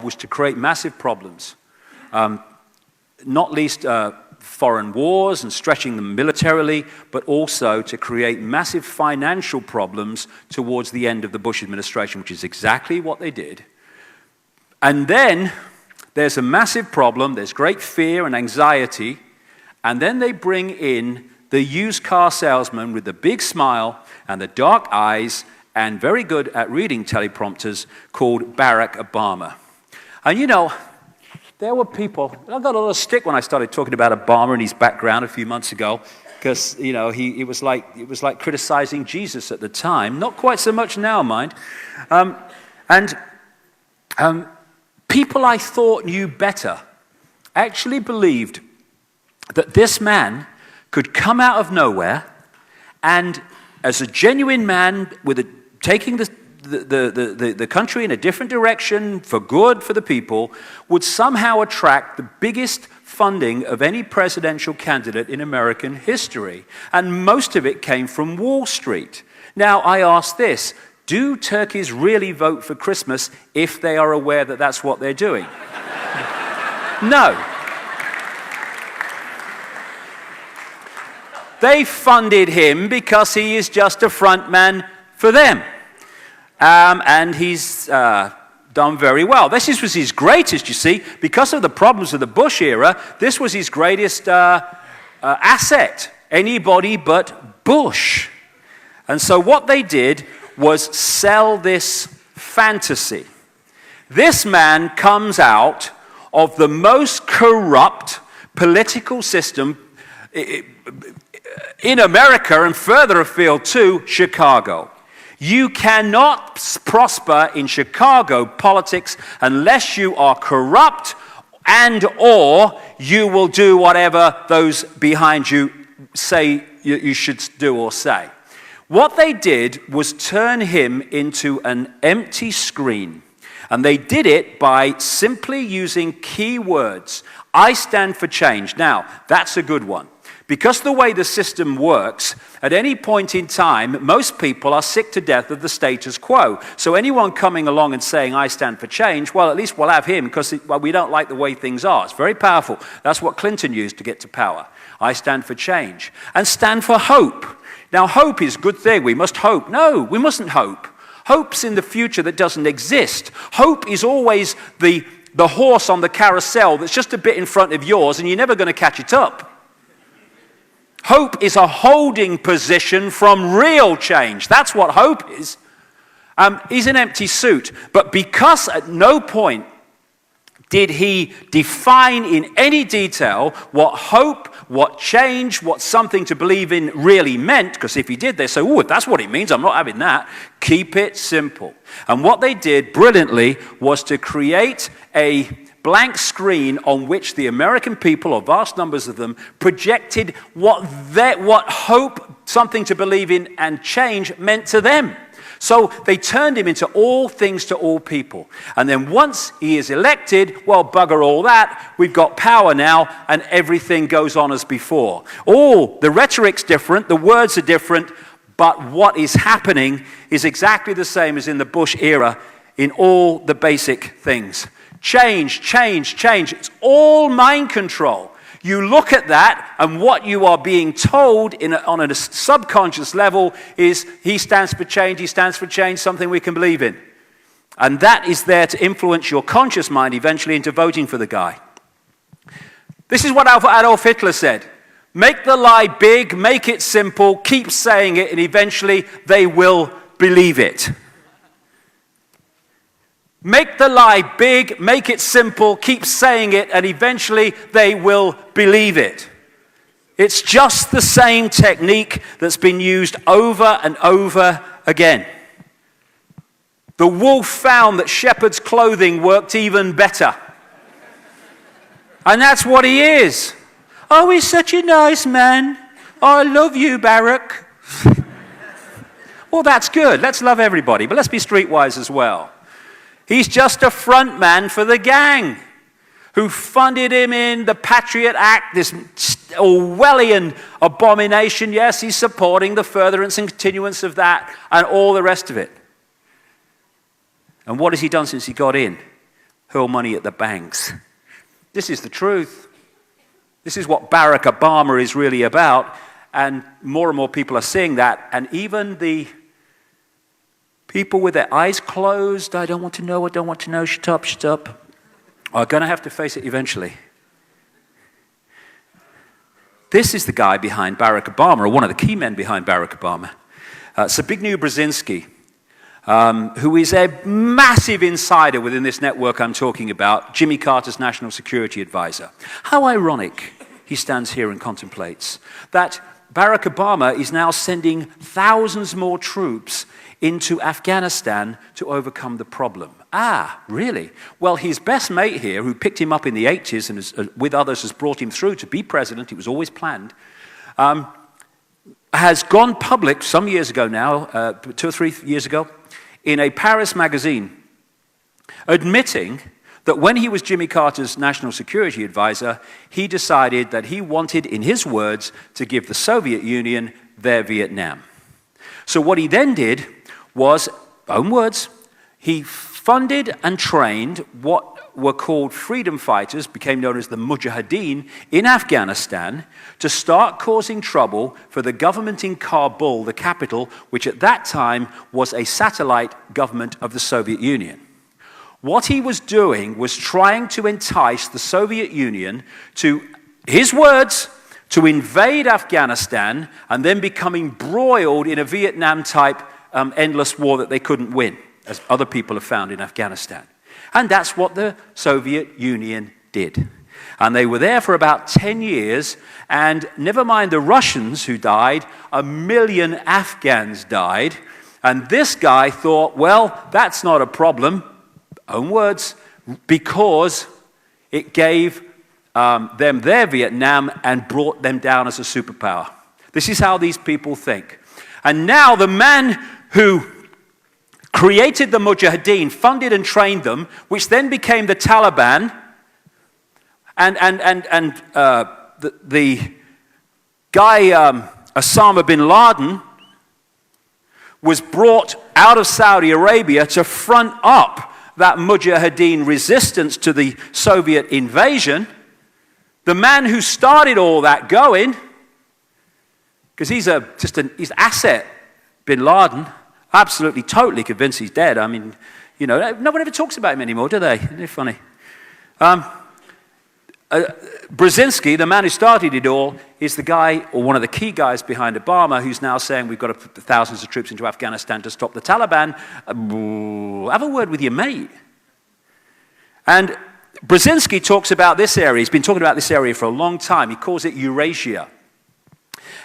was to create massive problems, not least foreign wars and stretching them militarily, but also to create massive financial problems towards the end of the Bush administration, which is exactly what they did. And then there's a massive problem, there's great fear and anxiety, and then they bring in the used car salesman with the big smile and the dark eyes and very good at reading teleprompters called Barack Obama. And you know, there were people, I got a lot of stick when I started talking about Obama and his background a few months ago, because, you know, it was like criticizing Jesus at the time. Not quite so much now, mind. People I thought knew better actually believed that this man could come out of nowhere and, as a genuine man taking the country in a different direction for good for the people, would somehow attract the biggest funding of any presidential candidate in American history. And most of it came from Wall Street. Now, I ask this, do turkeys really vote for Christmas if they are aware that that's what they're doing? No. They funded him because he is just a front man for them. And he's done very well. This was his greatest, you see. Because of the problems of the Bush era, this was his greatest asset. Anybody but Bush. And so what they did was sell this fantasy. This man comes out of the most corrupt political system in America and further afield too, Chicago. You cannot prosper in Chicago politics unless you are corrupt and or you will do whatever those behind you say you should do or say. What they did was turn him into an empty screen. And they did it by simply using key words. I stand for change. Now, that's a good one. Because the way the system works, at any point in time, most people are sick to death of the status quo. So anyone coming along and saying, I stand for change, well, at least we'll have him because we don't like the way things are. It's very powerful. That's what Clinton used to get to power. I stand for change. And stand for hope. Now, hope is a good thing. We must hope. No, we mustn't hope. Hope's in the future that doesn't exist. Hope is always the horse on the carousel that's just a bit in front of yours and you're never going to catch it up. Hope is a holding position from real change. That's what hope is. He's an empty suit. But because at no point did he define in any detail what hope, what change, what something to believe in really meant, because if he did, they say, oh, that's what it means, I'm not having that. Keep it simple. And what they did brilliantly was to create a blank screen on which the American people, or vast numbers of them, projected what hope, something to believe in, and change meant to them. So they turned him into all things to all people. And then once he is elected, well, bugger all that, we've got power now, and everything goes on as before. The rhetoric's different, the words are different, but what is happening is exactly the same as in the Bush era in all the basic things. Change, change, change. It's all mind control. You look at that, and what you are being told on a subconscious level is he stands for change, something we can believe in. And that is there to influence your conscious mind eventually into voting for the guy. This is what Adolf Hitler said. Make the lie big, make it simple, keep saying it, and eventually they will believe it. Make the lie big, make it simple, keep saying it, and eventually they will believe it. It's just the same technique that's been used over and over again. The wolf found that shepherd's clothing worked even better. And that's what he is. Oh, he's such a nice man. Oh, I love you, Barack. Well, that's good. Let's love everybody, but let's be streetwise as well. He's just a front man for the gang who funded him in the Patriot Act, this Orwellian abomination. Yes, he's supporting the furtherance and continuance of that and all the rest of it. And what has he done since he got in? hurl money at the banks. This is the truth. This is what Barack Obama is really about, and more people are seeing that, and even the people with their eyes closed, I don't want to know, shut up, are going to have to face it eventually. This is the guy behind Barack Obama, or one of the key men behind Barack Obama, Zbigniew Brzezinski, who is a massive insider within this network I'm talking about, Jimmy Carter's national security advisor. How ironic, he stands here and contemplates, that Barack Obama is now sending thousands more troops into Afghanistan to overcome the problem. Ah, really? Well, his best mate here, who picked him up in the 80s and with others has brought him through to be president, it was always planned, has gone public some years ago now, 2 or 3 years ago, in a Paris magazine, admitting that when he was Jimmy Carter's national security advisor, he decided that he wanted, in his words, to give the Soviet Union their Vietnam. So what he then did was, own words, he funded and trained what were called freedom fighters, became known as the Mujahideen, in Afghanistan, to start causing trouble for the government in Kabul, the capital, which at that time was a satellite government of the Soviet Union. What he was doing was trying to entice the Soviet Union to, his words, to invade Afghanistan and then becoming embroiled in a Vietnam-type endless war that they couldn't win, as other people have found in Afghanistan. And that's what the Soviet Union did. And they were there for about 10 years, and never mind the Russians who died, 1 million Afghans died. And this guy thought, well, that's not a problem, own words, because it gave them their Vietnam and brought them down as a superpower. This is how these people think. And now the man who created the Mujahideen, funded and trained them, which then became the Taliban, and the guy Osama bin Laden was brought out of Saudi Arabia to front up that Mujahideen resistance to the Soviet invasion. The man who started all that going, because he's asset, bin Laden, absolutely, totally convinced he's dead. I mean, you know, no one ever talks about him anymore, do they? Isn't it funny? Brzezinski, the man who started it all, is the guy, or one of the key guys behind Obama, who's now saying we've got to put thousands of troops into Afghanistan to stop the Taliban. Have a word with your mate. And Brzezinski talks about this area. He's been talking about this area for a long time. He calls it Eurasia.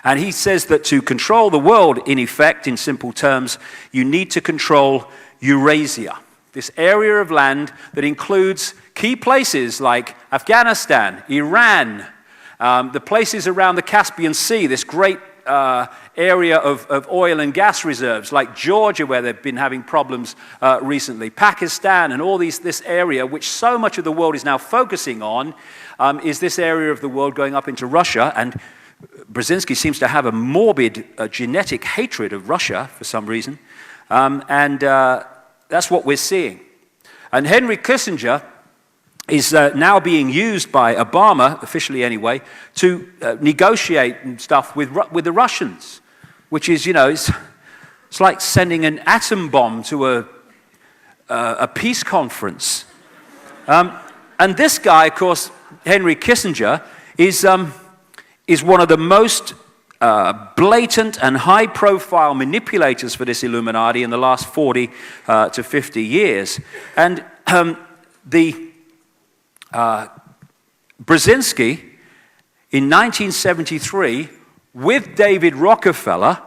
And he says that to control the world, in effect, in simple terms, you need to control Eurasia, this area of land that includes key places like Afghanistan, Iran, the places around the Caspian Sea, this great area of oil and gas reserves, like Georgia, where they've been having problems recently, Pakistan, and all this area, which so much of the world is now focusing on, is this area of the world going up into Russia. And Brzezinski seems to have a morbid genetic hatred of Russia for some reason. That's what we're seeing. And Henry Kissinger is now being used by Obama, officially anyway, to negotiate and stuff with the Russians, which is, you know, it's like sending an atom bomb to a peace conference. And this guy, of course, Henry Kissinger, is one of the most blatant and high-profile manipulators for this Illuminati in the last 40 to 50 years. And Brzezinski, in 1973, with David Rockefeller,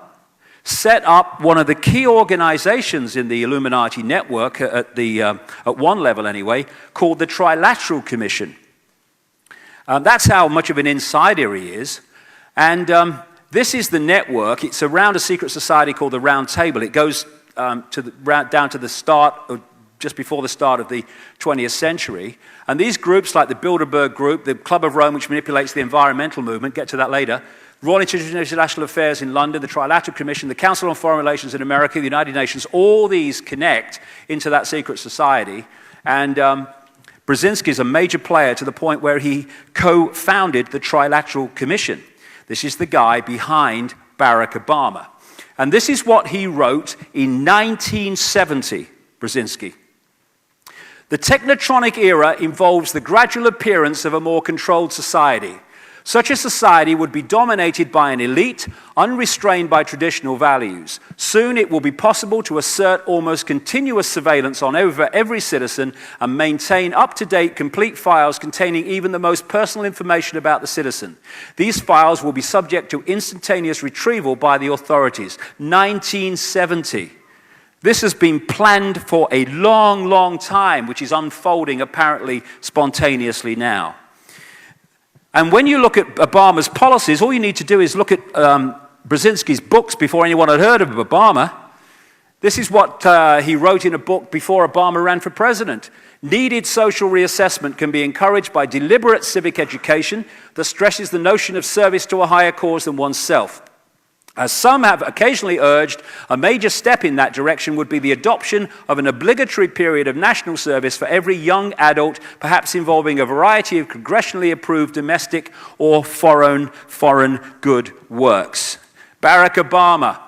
set up one of the key organizations in the Illuminati network, at one level anyway, called the Trilateral Commission. That's how much of an insider he is. And this is the network. It's around a secret society called the Round Table. It goes down to the start, or just before the start of the 20th century. And these groups, like the Bilderberg Group, the Club of Rome, which manipulates the environmental movement, get to that later, Royal Institute of International Affairs in London, the Trilateral Commission, the Council on Foreign Relations in America, the United Nations, all these connect into that secret society. And Brzezinski is a major player to the point where he co-founded the Trilateral Commission. This is the guy behind Barack Obama. And this is what he wrote in 1970, Brzezinski. The technotronic era involves the gradual appearance of a more controlled society. Such a society would be dominated by an elite, unrestrained by traditional values. Soon it will be possible to assert almost continuous surveillance on over every citizen and maintain up-to-date, complete files containing even the most personal information about the citizen. These files will be subject to instantaneous retrieval by the authorities. 1970. This has been planned for a long, long time, which is unfolding apparently spontaneously now. And when you look at Obama's policies, all you need to do is look at Brzezinski's books before anyone had heard of Obama. This is what he wrote in a book before Obama ran for president. Needed social reassessment can be encouraged by deliberate civic education that stresses the notion of service to a higher cause than oneself. As some have occasionally urged, a major step in that direction would be the adoption of an obligatory period of national service for every young adult, perhaps involving a variety of congressionally approved domestic or foreign good works. Barack Obama.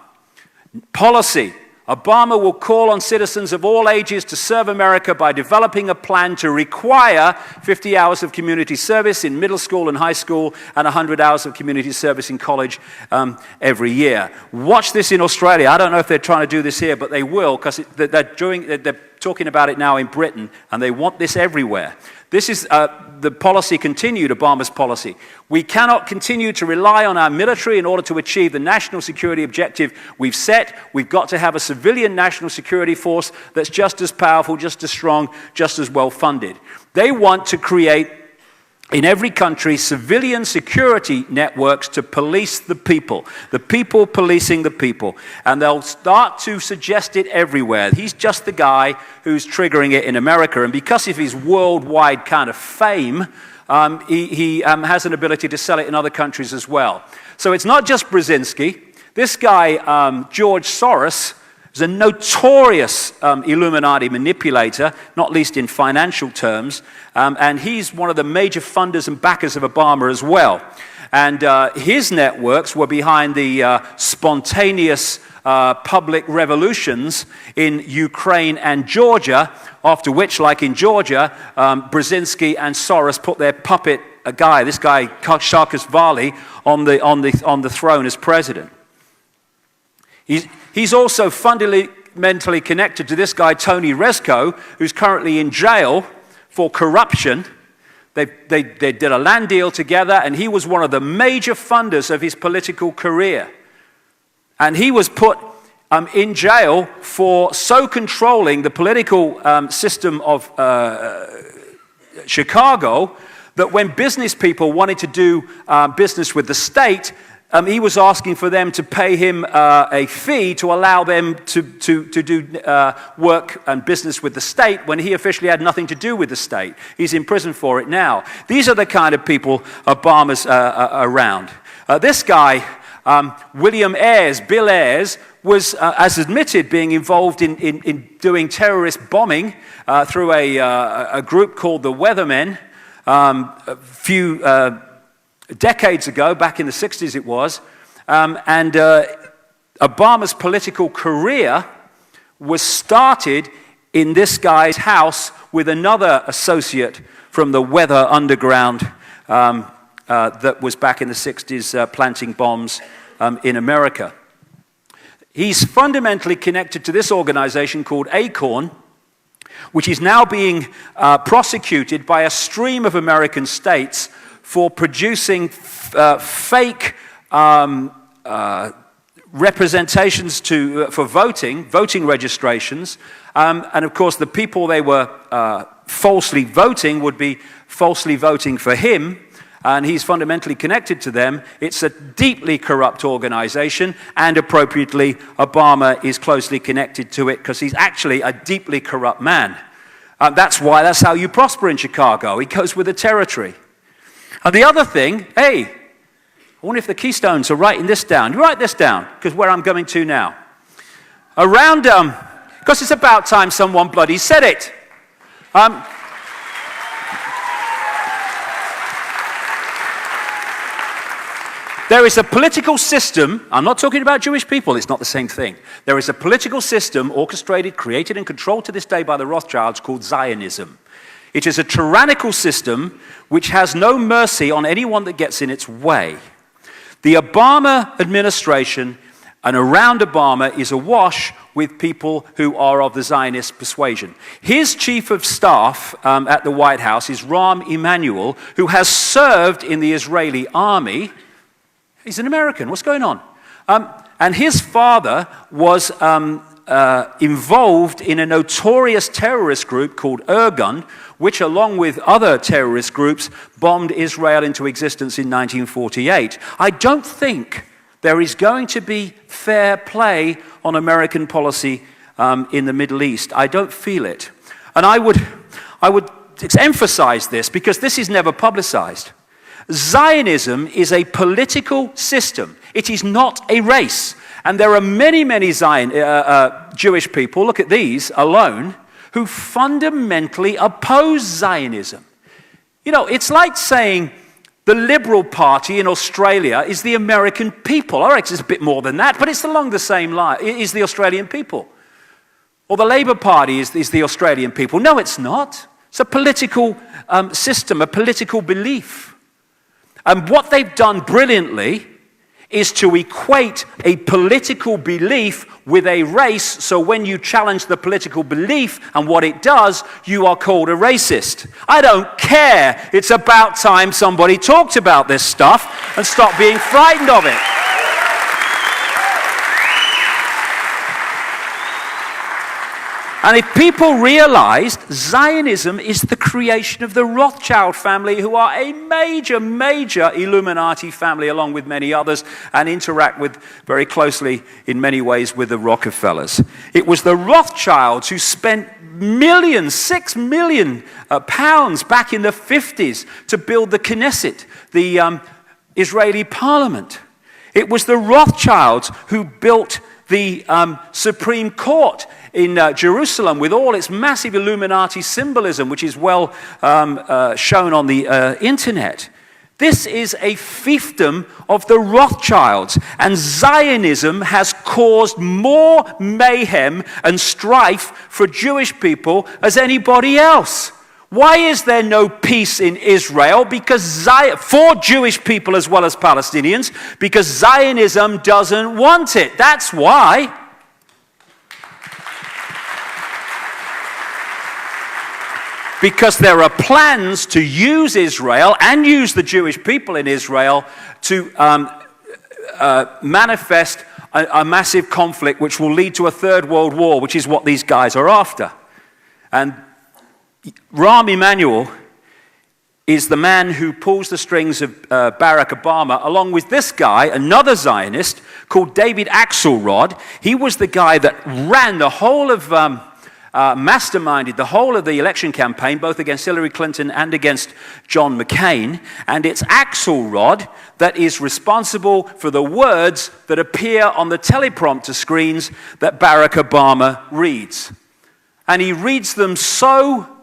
Policy. Obama will call on citizens of all ages to serve America by developing a plan to require 50 hours of community service in middle school and high school and 100 hours of community service in college every year. Watch this in Australia. I don't know if they're trying to do this here, but they will, because they're talking about it now in Britain, and they want this everywhere. This is the policy continued, Obama's policy. We cannot continue to rely on our military in order to achieve the national security objective we've set. We've got to have a civilian national security force that's just as powerful, just as strong, just as well funded. They want to create in every country civilian security networks to police the people policing the people. And they'll start to suggest it everywhere. He's just the guy who's triggering it in America. And because of his worldwide kind of fame, he has an ability to sell it in other countries as well. So it's not just Brzezinski. This guy, George Soros, is a notorious Illuminati manipulator, not least in financial terms, and he's one of the major funders and backers of Obama as well. And his networks were behind the spontaneous public revolutions in Ukraine and Georgia, after which, like in Georgia, Brzezinski and Soros put their puppet guy, this guy Saakashvili, on the throne as president. He's also fundamentally connected to this guy, Tony Rezko, who's currently in jail for corruption. They did a land deal together, and he was one of the major funders of his political career. And he was put in jail for so controlling the political system of Chicago that when business people wanted to do business with the state, he was asking for them to pay him a fee to allow them to do work and business with the state when he officially had nothing to do with the state. He's in prison for it now. These are the kind of people Obama's around. This guy, William Ayers, Bill Ayers, was, as admitted, being involved in doing terrorist bombing through a group called the Weathermen a few decades ago, back in the 60s it was, and Obama's political career was started in this guy's house with another associate from the Weather Underground that was back in the 60s planting bombs in America. He's fundamentally connected to this organization called ACORN, which is now being prosecuted by a stream of American states for producing fake representations for voting registrations. And of course, the people they were falsely voting would be falsely voting for him, and he's fundamentally connected to them. It's a deeply corrupt organization, and appropriately, Obama is closely connected to it because he's actually a deeply corrupt man. That's how you prosper in Chicago. He goes with the territory. And the other thing, I wonder if the Keystones are writing this down. You write this down, because where I'm going to now. Because it's about time someone bloody said it. There is a political system, I'm not talking about Jewish people, it's not the same thing. There is a political system orchestrated, created, and controlled to this day by the Rothschilds called Zionism. It is a tyrannical system which has no mercy on anyone that gets in its way. The Obama administration and around Obama is awash with people who are of the Zionist persuasion. His chief of staff at the White House is Rahm Emanuel, who has served in the Israeli army. He's an American. What's going on? And his father was involved in a notorious terrorist group called Irgun, which, along with other terrorist groups, bombed Israel into existence in 1948. I don't think there is going to be fair play on American policy in the Middle East. I don't feel it. And I would emphasize this because this is never publicized. Zionism is a political system. It is not a race. And there are many, many Jewish people, look at these alone, who fundamentally oppose Zionism. You know, it's like saying the Liberal Party in Australia is the American people. All right, it's a bit more than that, but it's along the same line. It is the Australian people. Or the Labour Party is the Australian people. No, it's not. It's a political system, a political belief. And what they've done brilliantly is to equate a political belief with a race, so when you challenge the political belief and what it does, you are called a racist. I don't care. It's about time somebody talked about this stuff and stopped being frightened of it. And if people realized Zionism is the creation of the Rothschild family, who are a major, major Illuminati family, along with many others, and interact with very closely in many ways with the Rockefellers. It was the Rothschilds who spent millions, £6 million back in the 50s to build the Knesset, the Israeli parliament. It was the Rothschilds who built the Supreme Court in Jerusalem with all its massive Illuminati symbolism, which is well shown on the internet. This is a fiefdom of the Rothschilds, and Zionism has caused more mayhem and strife for Jewish people as anybody else. Why is there no peace in Israel? Because for Jewish people as well as Palestinians, because Zionism doesn't want it. That's why. Because there are plans to use Israel and use the Jewish people in Israel to manifest a massive conflict which will lead to a third world war, which is what these guys are after. And Rahm Emanuel is the man who pulls the strings of Barack Obama, along with this guy, another Zionist, called David Icke. He was the guy that ran the whole of, masterminded the whole of the election campaign, both against Hillary Clinton and against John McCain. And it's Axelrod that is responsible for the words that appear on the teleprompter screens that Barack Obama reads. And he reads them so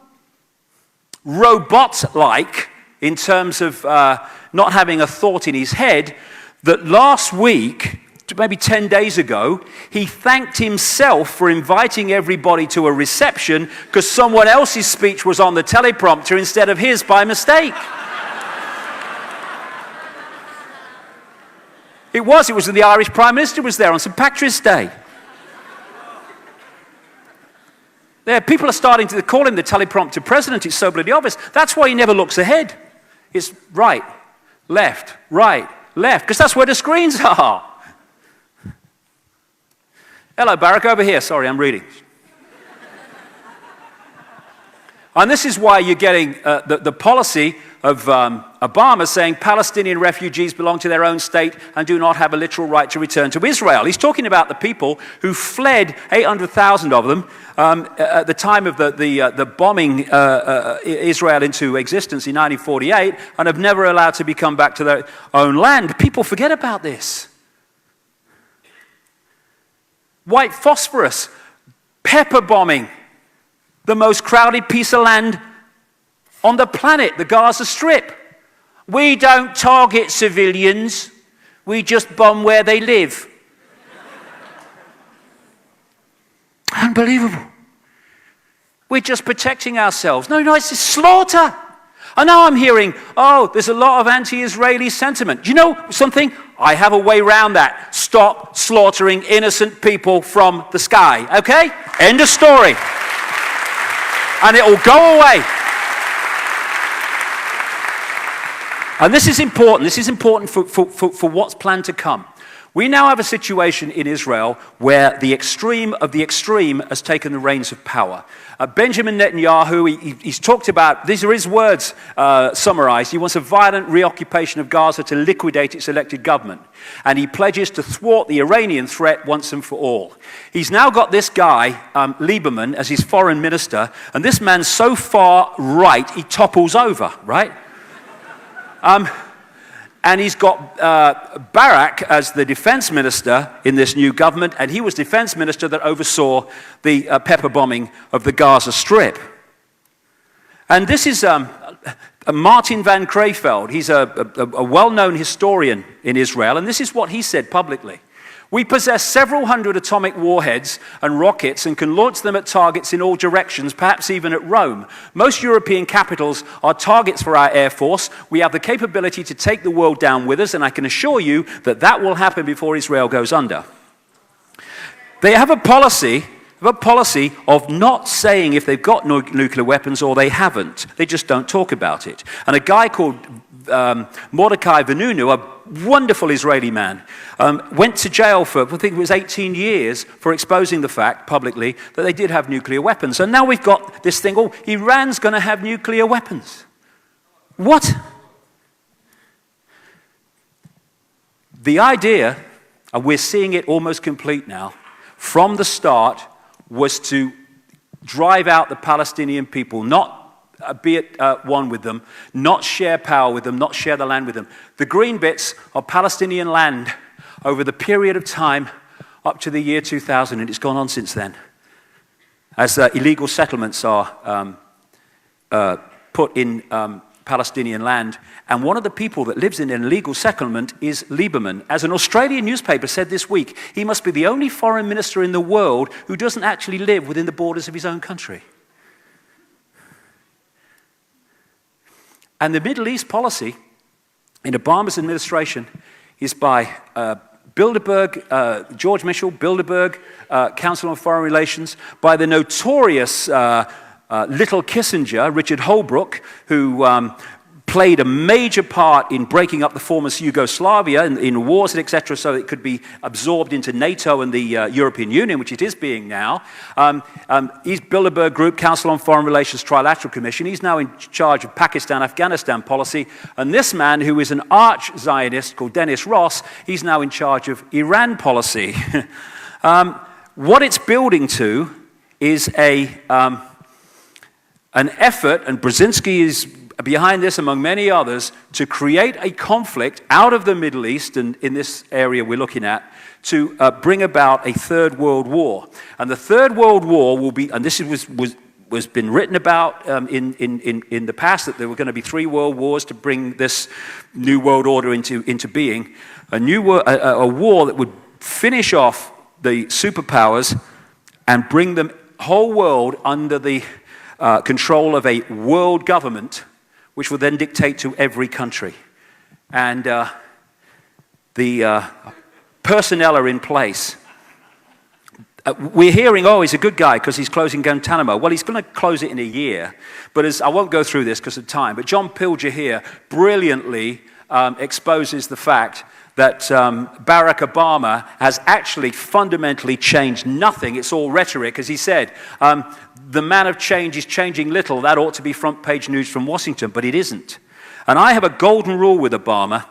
robot-like in terms of not having a thought in his head, that last week, maybe 10 days ago, he thanked himself for inviting everybody to a reception because someone else's speech was on the teleprompter instead of his by mistake. It was the Irish Prime Minister was there on St. Patrick's Day. Yeah, people are starting to call him the teleprompter president. It's so bloody obvious. That's why he never looks ahead. It's right, left, because that's where the screens are. Hello, Barack, over here. Sorry, I'm reading. And this is why you're getting the policy of Obama saying Palestinian refugees belong to their own state and do not have a literal right to return to Israel. He's talking about the people who fled, 800,000 of them, at the time of the bombing Israel into existence in 1948, and have never allowed to come back to their own land. People forget about this. White phosphorus, pepper bombing, the most crowded piece of land on the planet, the Gaza Strip. We don't target civilians. We just bomb where they live. Unbelievable. We're just protecting ourselves. No, it's a slaughter. And now I'm hearing, there's a lot of anti-Israeli sentiment. Do you know something? I have a way around that. Stop slaughtering innocent people from the sky, okay? End of story. And it will go away. And this is important. This is important for what's planned to come. We now have a situation in Israel where the extreme of the extreme has taken the reins of power. Benjamin Netanyahu, he's talked about, these are his words summarized, he wants a violent reoccupation of Gaza to liquidate its elected government. And he pledges to thwart the Iranian threat once and for all. He's now got this guy, Lieberman, as his foreign minister, and this man's so far right, he topples over, right? And he's got Barak as the defense minister in this new government, and he was defense minister that oversaw the pepper bombing of the Gaza Strip. And this is Martin van Creveld. He's a well-known historian in Israel, and this is what he said publicly. We possess several hundred atomic warheads and rockets and can launch them at targets in all directions, perhaps even at Rome. Most European capitals are targets for our Air Force. We have the capability to take the world down with us, and I can assure you that that will happen before Israel goes under. They have a policy of not saying if they've got nuclear weapons or they haven't. They just don't talk about it. And a guy called Mordecai Vanunu, a wonderful Israeli man, went to jail for, I think it was 18 years, for exposing the fact publicly that they did have nuclear weapons. And now we've got this thing, Iran's going to have nuclear weapons. What? The idea, and we're seeing it almost complete now, from the start was to drive out the Palestinian people, not be at one with them, not share power with them, not share the land with them. The green bits are Palestinian land over the period of time up to the year 2000, and it's gone on since then. As illegal settlements are put in Palestinian land, and one of the people that lives in an illegal settlement is Lieberman. As an Australian newspaper said this week, he must be the only foreign minister in the world who doesn't actually live within the borders of his own country. And the Middle East policy in Obama's administration is by Bilderberg, George Mitchell, Bilderberg, Council on Foreign Relations, by the notorious little Kissinger, Richard Holbrooke, who played a major part in breaking up the former Yugoslavia in wars, etc., so it could be absorbed into NATO and the European Union, which it is being now. He's Bilderberg Group, Council on Foreign Relations, Trilateral Commission. He's now in charge of Pakistan-Afghanistan policy. And this man, who is an arch-Zionist called Dennis Ross, he's now in charge of Iran policy. What it's building to is an effort, and Brzezinski is behind this, among many others, to create a conflict out of the Middle East, and in this area we're looking at, to bring about a third world war. And the third world war will be, and this was been written about in the past, that there were going to be 3 world wars to bring this new world order into being. A war that would finish off the superpowers and bring the whole world under the control of a world government, which will then dictate to every country. And the personnel are in place. We're hearing, he's a good guy because he's closing Guantanamo. Well, he's going to close it in a year. But I won't go through this because of time, but John Pilger here brilliantly exposes the fact that Barack Obama has actually fundamentally changed nothing. It's all rhetoric. As he said, the man of change is changing little. That ought to be front page news from Washington, but it isn't. And I have a golden rule with Obama.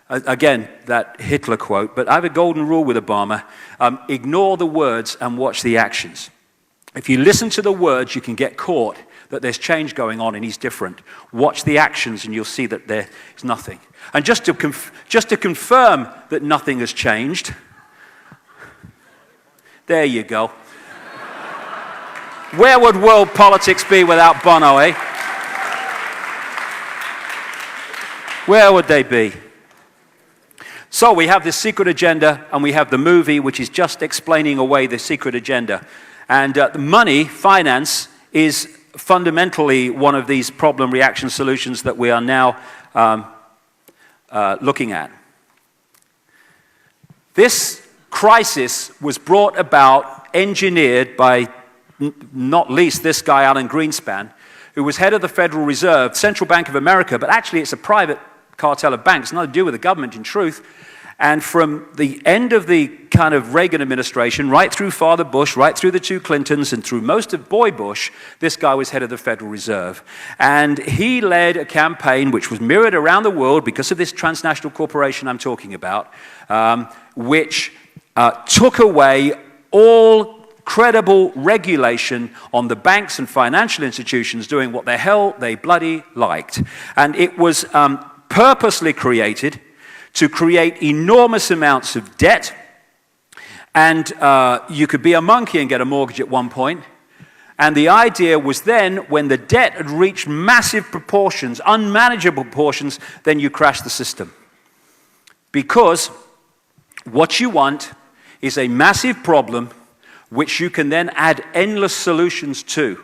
Again, that Hitler quote, but I have a golden rule with Obama. Ignore the words and watch the actions. If you listen to the words, you can get caught that there's change going on and he's different. Watch the actions and you'll see that there is nothing. And just to confirm that nothing has changed, there you go. Where would world politics be without Bono, eh? Where would they be? So we have this secret agenda, and we have the movie, which is just explaining away the secret agenda. And money, finance, is fundamentally one of these problem reaction solutions that we are now looking at. This crisis was brought about, engineered by not least this guy, Alan Greenspan, who was head of the Federal Reserve, Central Bank of America, but actually it's a private cartel of banks, nothing to do with the government in truth. And from the end of the kind of Reagan administration, right through Father Bush, right through the two Clintons, and through most of Boy Bush, this guy was head of the Federal Reserve. And he led a campaign which was mirrored around the world because of this transnational corporation I'm talking about, which took away all credible regulation on the banks and financial institutions doing what the hell they bloody liked. And it was purposely created to create enormous amounts of debt. And you could be a monkey and get a mortgage at one point. And the idea was then, when the debt had reached massive proportions, unmanageable proportions, then you crash the system. Because what you want is a massive problem which you can then add endless solutions to,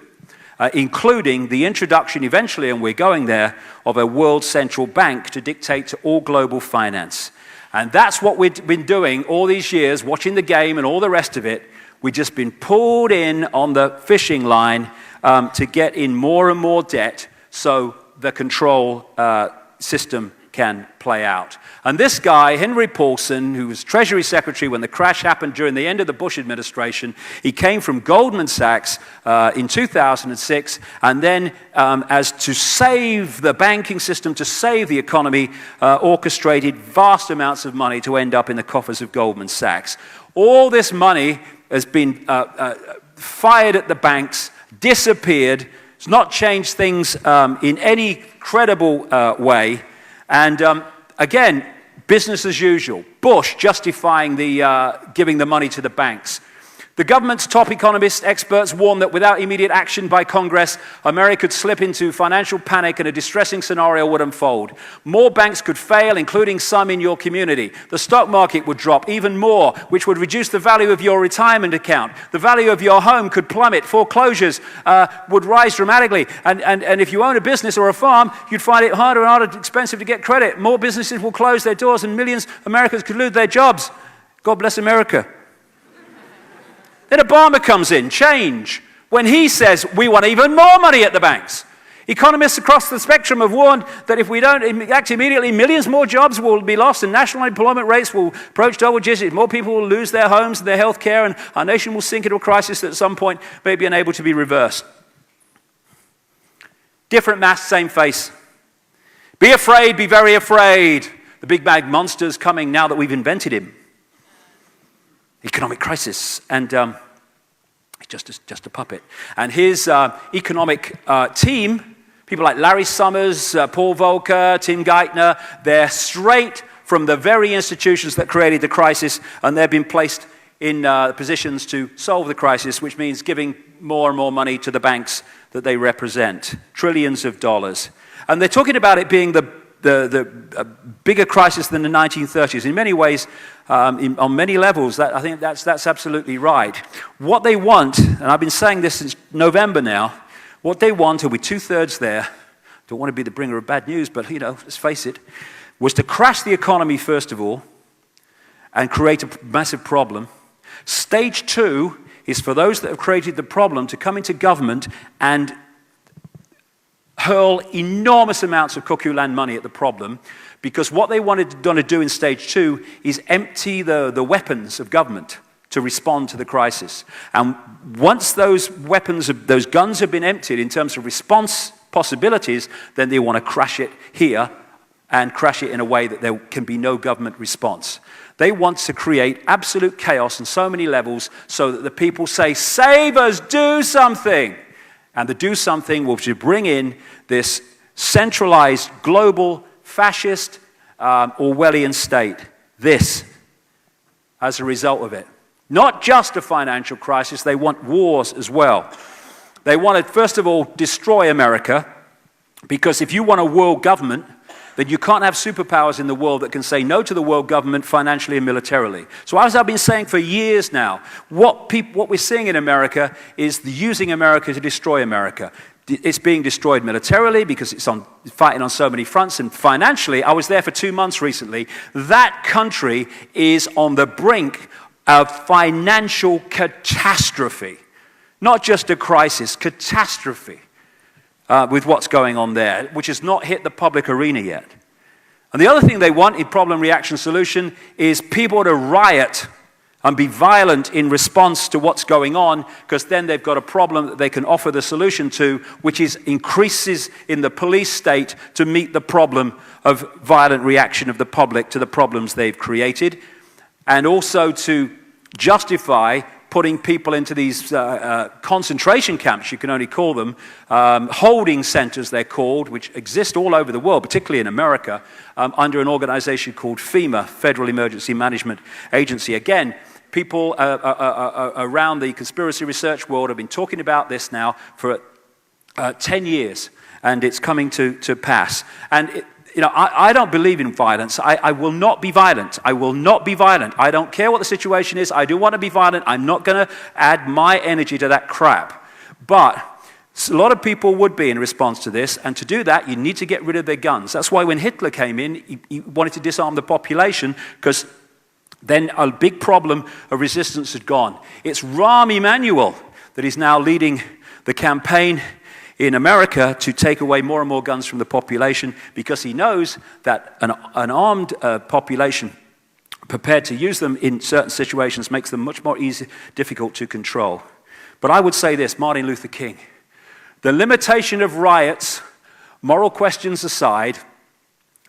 including the introduction eventually, and we're going there, of a world central bank to dictate to all global finance. And that's what we've been doing all these years, watching the game and all the rest of it. We've just been pulled in on the fishing line to get in more and more debt so the control system can play out. And this guy, Henry Paulson, who was Treasury Secretary when the crash happened during the end of the Bush administration, he came from Goldman Sachs in 2006, and then as to save the banking system, to save the economy, orchestrated vast amounts of money to end up in the coffers of Goldman Sachs. All this money has been fired at the banks, disappeared. It's not changed things in any credible way. And again, business as usual. Bush justifying the giving the money to the banks. The government's top economists, experts warn that without immediate action by Congress, America could slip into financial panic and a distressing scenario would unfold. More banks could fail, including some in your community. The stock market would drop even more, which would reduce the value of your retirement account. The value of your home could plummet. Foreclosures would rise dramatically. And if you own a business or a farm, you'd find it harder and harder, expensive to get credit. More businesses will close their doors and millions of Americans could lose their jobs. God bless America. Then Obama comes in, change, when he says we want even more money at the banks. Economists across the spectrum have warned that if we don't act immediately, millions more jobs will be lost and national unemployment rates will approach double digits. More people will lose their homes and their health care, and our nation will sink into a crisis that at some point may be unable to be reversed. Different mask, same face. Be afraid, be very afraid. The big bad monster's coming now that we've invented him. Economic crisis, and just a puppet. And his economic team, people like Larry Summers, Paul Volcker, Tim Geithner, they're straight from the very institutions that created the crisis, and they've been placed in positions to solve the crisis, which means giving more and more money to the banks that they represent, trillions of dollars. And they're talking about it being the bigger crisis than the 1930s. In many ways, on many levels, I think that's absolutely right. What they want, and I've been saying this since November now, what they want, and we're two-thirds there, don't want to be the bringer of bad news, but, let's face it, was to crash the economy first of all and create a massive problem. Stage 2 is for those that have created the problem to come into government and hurl enormous amounts of cuckoo land money at the problem, because what they wanted to do in stage 2 is empty the weapons of government to respond to the crisis. And once those weapons, those guns have been emptied in terms of response possibilities, then they want to crash it here and crash it in a way that there can be no government response. They want to create absolute chaos on so many levels so that the people say, save us, do something. And the do something will bring in this centralized, global, fascist, Orwellian state. This, as a result of it. Not just a financial crisis, they want wars as well. They want to, first of all, destroy America, Because if you want a world government, then you can't have superpowers in the world that can say no to the world government financially and militarily. So as I've been saying for years now, what we're seeing in America is using America to destroy America. It's being destroyed militarily because it's fighting on so many fronts, and financially, I was there for 2 months recently. That country is on the brink of financial catastrophe. Not just a crisis, catastrophe. With what's going on there, which has not hit the public arena yet. And the other thing they want in problem, reaction, solution is people to riot and be violent in response to what's going on, because then they've got a problem that they can offer the solution to, which is increases in the police state to meet the problem of violent reaction of the public to the problems they've created, and also to justify putting people into these concentration camps, you can only call them, holding centers they're called, which exist all over the world, particularly in America, under an organization called FEMA, Federal Emergency Management Agency. Again, people around the conspiracy research world have been talking about this now for 10 years, and it's coming to pass. And I don't believe in violence. I will not be violent. I will not be violent. I don't care what the situation is. I do want to be violent. I'm not going to add my energy to that crap. But a lot of people would be in response to this, and to do that, you need to get rid of their guns. That's why when Hitler came in, he wanted to disarm the population, because then a big problem of resistance had gone. It's Rahm Emanuel that is now leading the campaign in America to take away more and more guns from the population, because he knows that an armed population prepared to use them in certain situations makes them much more difficult to control. But I would say this, Martin Luther King, the limitation of riots, moral questions aside,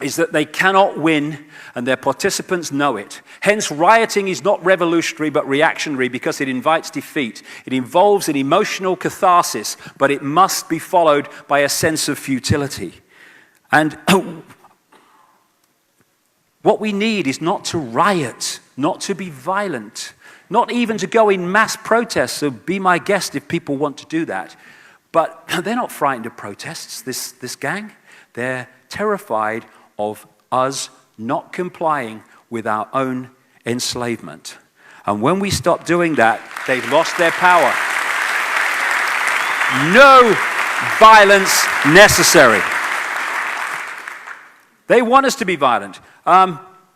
is that they cannot win, and their participants know it. Hence, rioting is not revolutionary but reactionary, because it invites defeat. It involves an emotional catharsis, but it must be followed by a sense of futility. And what we need is not to riot, not to be violent, not even to go in mass protests. So be my guest if people want to do that. But they're not frightened of protests, this gang. They're terrified of us not complying with our own enslavement. And when we stop doing that, they've lost their power. No violence necessary. They want us to be violent.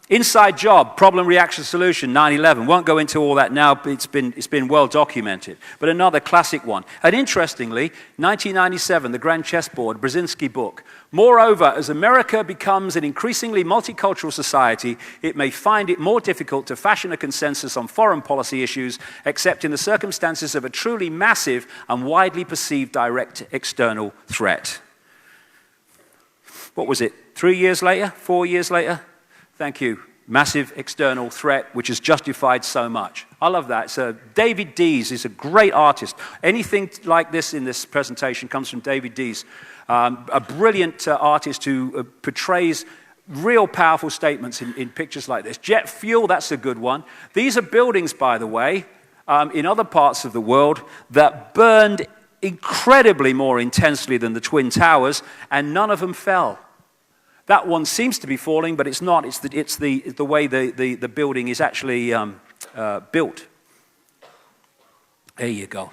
Inside job, problem, reaction, solution, 9/11. Won't go into all that now, but it's been well documented. But another classic one. And interestingly, 1997, the Grand Chessboard, Brzezinski book. Moreover, as America becomes an increasingly multicultural society, it may find it more difficult to fashion a consensus on foreign policy issues, except in the circumstances of a truly massive and widely perceived direct external threat. What was it? 3 years later? 4 years later? Thank you. Massive external threat, which has justified so much. I love that. So David Dees is a great artist. Anything like this in this presentation comes from David Dees, a brilliant artist who portrays real powerful statements in pictures like this. Jet fuel, that's a good one. These are buildings, by the way, in other parts of the world that burned incredibly more intensely than the Twin Towers, and none of them fell. That one seems to be falling, but it's not. It's the way the building is actually built. There you go.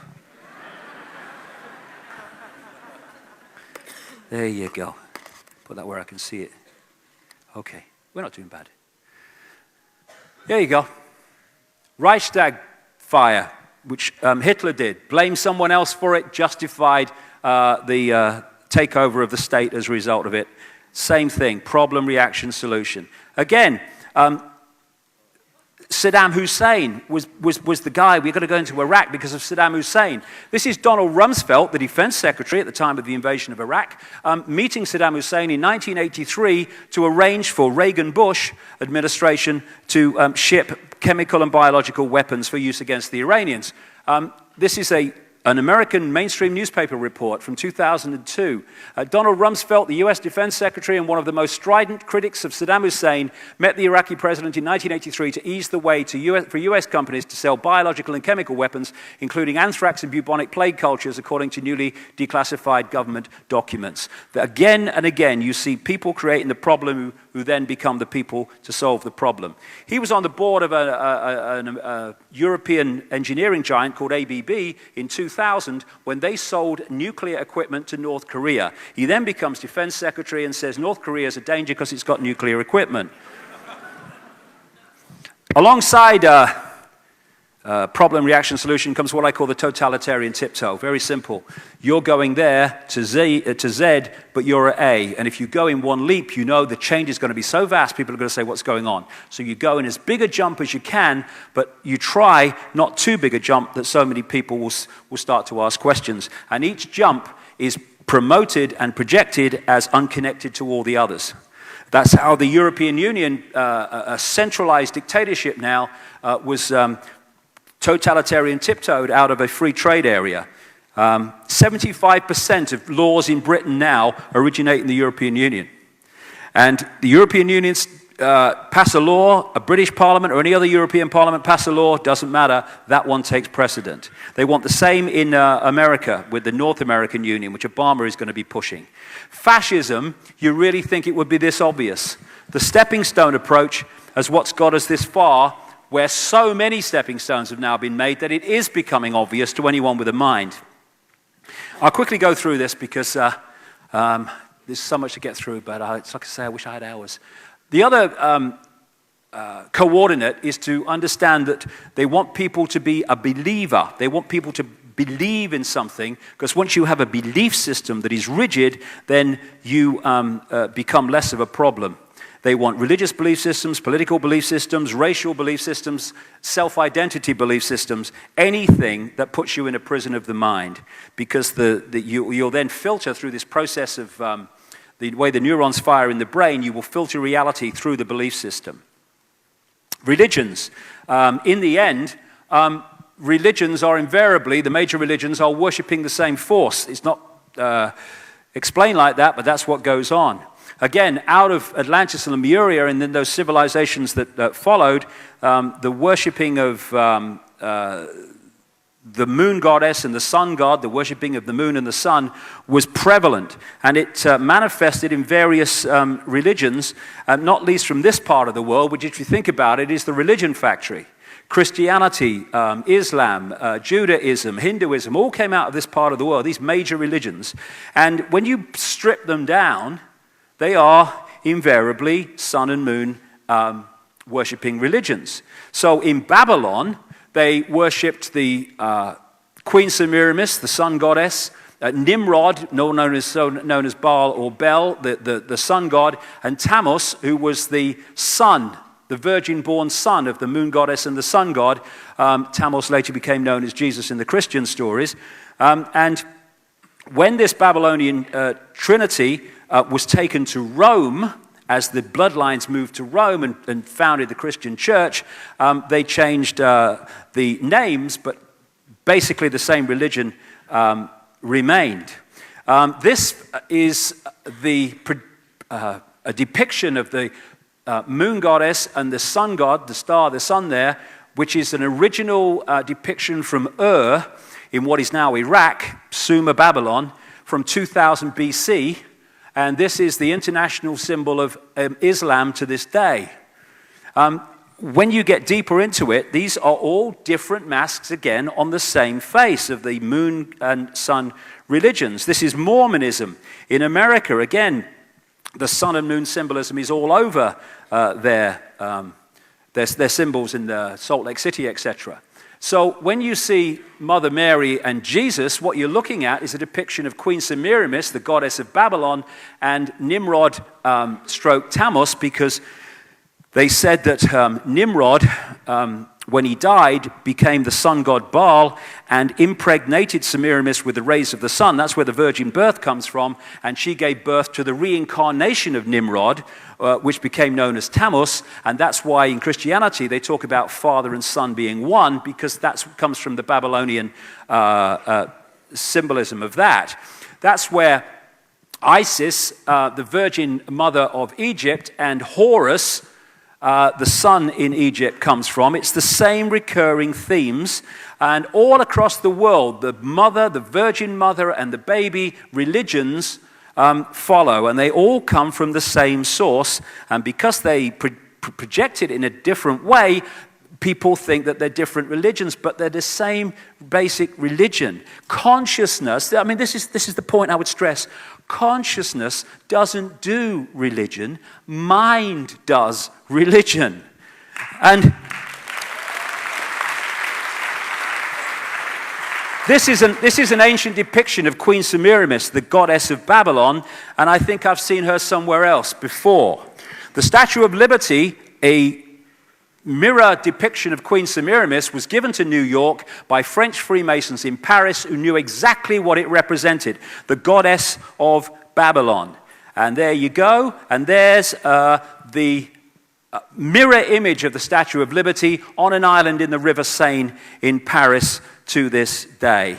There you go. Put that where I can see it. Okay, we're not doing bad. There you go. Reichstag fire, which Hitler did. Blamed someone else for it, justified the takeover of the state as a result of it. Same thing, problem, reaction, solution. Again, Saddam Hussein was the guy. We're going to go into Iraq because of Saddam Hussein. This is Donald Rumsfeld, the defense secretary at the time of the invasion of Iraq, meeting Saddam Hussein in 1983 to arrange for Reagan-Bush administration to ship chemical and biological weapons for use against the Iranians. This is a An American mainstream newspaper report from 2002. Donald Rumsfeld, the U.S. Defense Secretary and one of the most strident critics of Saddam Hussein, met the Iraqi president in 1983 to ease the way for U.S. companies to sell biological and chemical weapons, including anthrax and bubonic plague cultures, according to newly declassified government documents. Again and again, you see people creating the problem who then become the people to solve the problem. He was on the board of a European engineering giant called ABB in 2000 when they sold nuclear equipment to North Korea. He then becomes defense secretary and says North Korea is a danger because it's got nuclear equipment. Alongside problem, reaction, solution comes what I call the totalitarian tiptoe. Very simple. You're going there to Z, but you're at A. And if you go in one leap, you know the change is going to be so vast, people are going to say, what's going on? So you go in as big a jump as you can, but you try not too big a jump that so many people will start to ask questions. And each jump is promoted and projected as unconnected to all the others. That's how the European Union, a centralized dictatorship now, was totalitarian tiptoed out of a free trade area. 75% of laws in Britain now originate in the European Union. And the European Union pass a law, a British Parliament or any other European Parliament pass a law, doesn't matter, that one takes precedent. They want the same in America with the North American Union, which Obama is going to be pushing. Fascism, you really think it would be this obvious. The stepping stone approach is what's got us this far, where so many stepping stones have now been made that it is becoming obvious to anyone with a mind. I'll quickly go through this because there's so much to get through, but it's like I say, I wish I had hours. The other coordinate is to understand that they want people to be a believer. They want people to believe in something, because once you have a belief system that is rigid, then you become less of a problem. They want religious belief systems, political belief systems, racial belief systems, self-identity belief systems, anything that puts you in a prison of the mind, because you'll then filter through this process of the way the neurons fire in the brain, you will filter reality through the belief system. Religions. In the end, religions are invariably, the major religions are worshipping the same force. It's not explained like that, but that's what goes on. Again, out of Atlantis and Lemuria and then those civilizations that followed, the worshipping of the moon goddess and the sun god, the worshipping of the moon and the sun, was prevalent. And it manifested in various religions, not least from this part of the world, which, if you think about it, is the religion factory. Christianity, Islam, Judaism, Hinduism, all came out of this part of the world, these major religions. And when you strip them down, they are invariably sun and moon worshipping religions. So in Babylon, they worshipped the Queen Semiramis, the sun goddess, Nimrod, known as Baal or Bel, the sun god, and Tammuz, who was the son, the virgin-born son of the moon goddess and the sun god. Tammuz later became known as Jesus in the Christian stories. And when this Babylonian trinity was taken to Rome, as the bloodlines moved to Rome and founded the Christian church, they changed the names, but basically the same religion remained. This is a depiction of the moon goddess and the sun god, the star, the sun there, which is an original depiction from Ur in what is now Iraq, Sumer, Babylon, from 2000 BC. And this is the international symbol of Islam to this day. When you get deeper into it, these are all different masks, again, on the same face of the moon and sun religions. This is Mormonism. In America, again, the sun and moon symbolism is all over their symbols in Salt Lake City, etc. So when you see Mother Mary and Jesus, what you're looking at is a depiction of Queen Semiramis, the goddess of Babylon, and Nimrod stroke Tammuz, because they said that Nimrod when he died, became the sun god Baal and impregnated Semiramis with the rays of the sun. That's where the virgin birth comes from. And she gave birth to the reincarnation of Nimrod, which became known as Tammuz. And that's why in Christianity they talk about Father and Son being one, because that comes from the Babylonian symbolism of that. That's where Isis, the virgin mother of Egypt, and Horus, the sun in Egypt, comes from. It's the same recurring themes. And all across the world, the mother, the virgin mother, and the baby religions follow. And they all come from the same source. And because they project it in a different way, people think that they're different religions, but they're the same basic religion. Consciousness, I mean, this is the point I would stress. Consciousness doesn't do religion. Mind does religion. And this is an ancient depiction of Queen Semiramis, the goddess of Babylon, and I think I've seen her somewhere else before. The Statue of Liberty, a mirror depiction of Queen Semiramis, was given to New York by French Freemasons in Paris who knew exactly what it represented, the goddess of Babylon. And there you go, and there's the mirror image of the Statue of Liberty on an island in the River Seine in Paris to this day.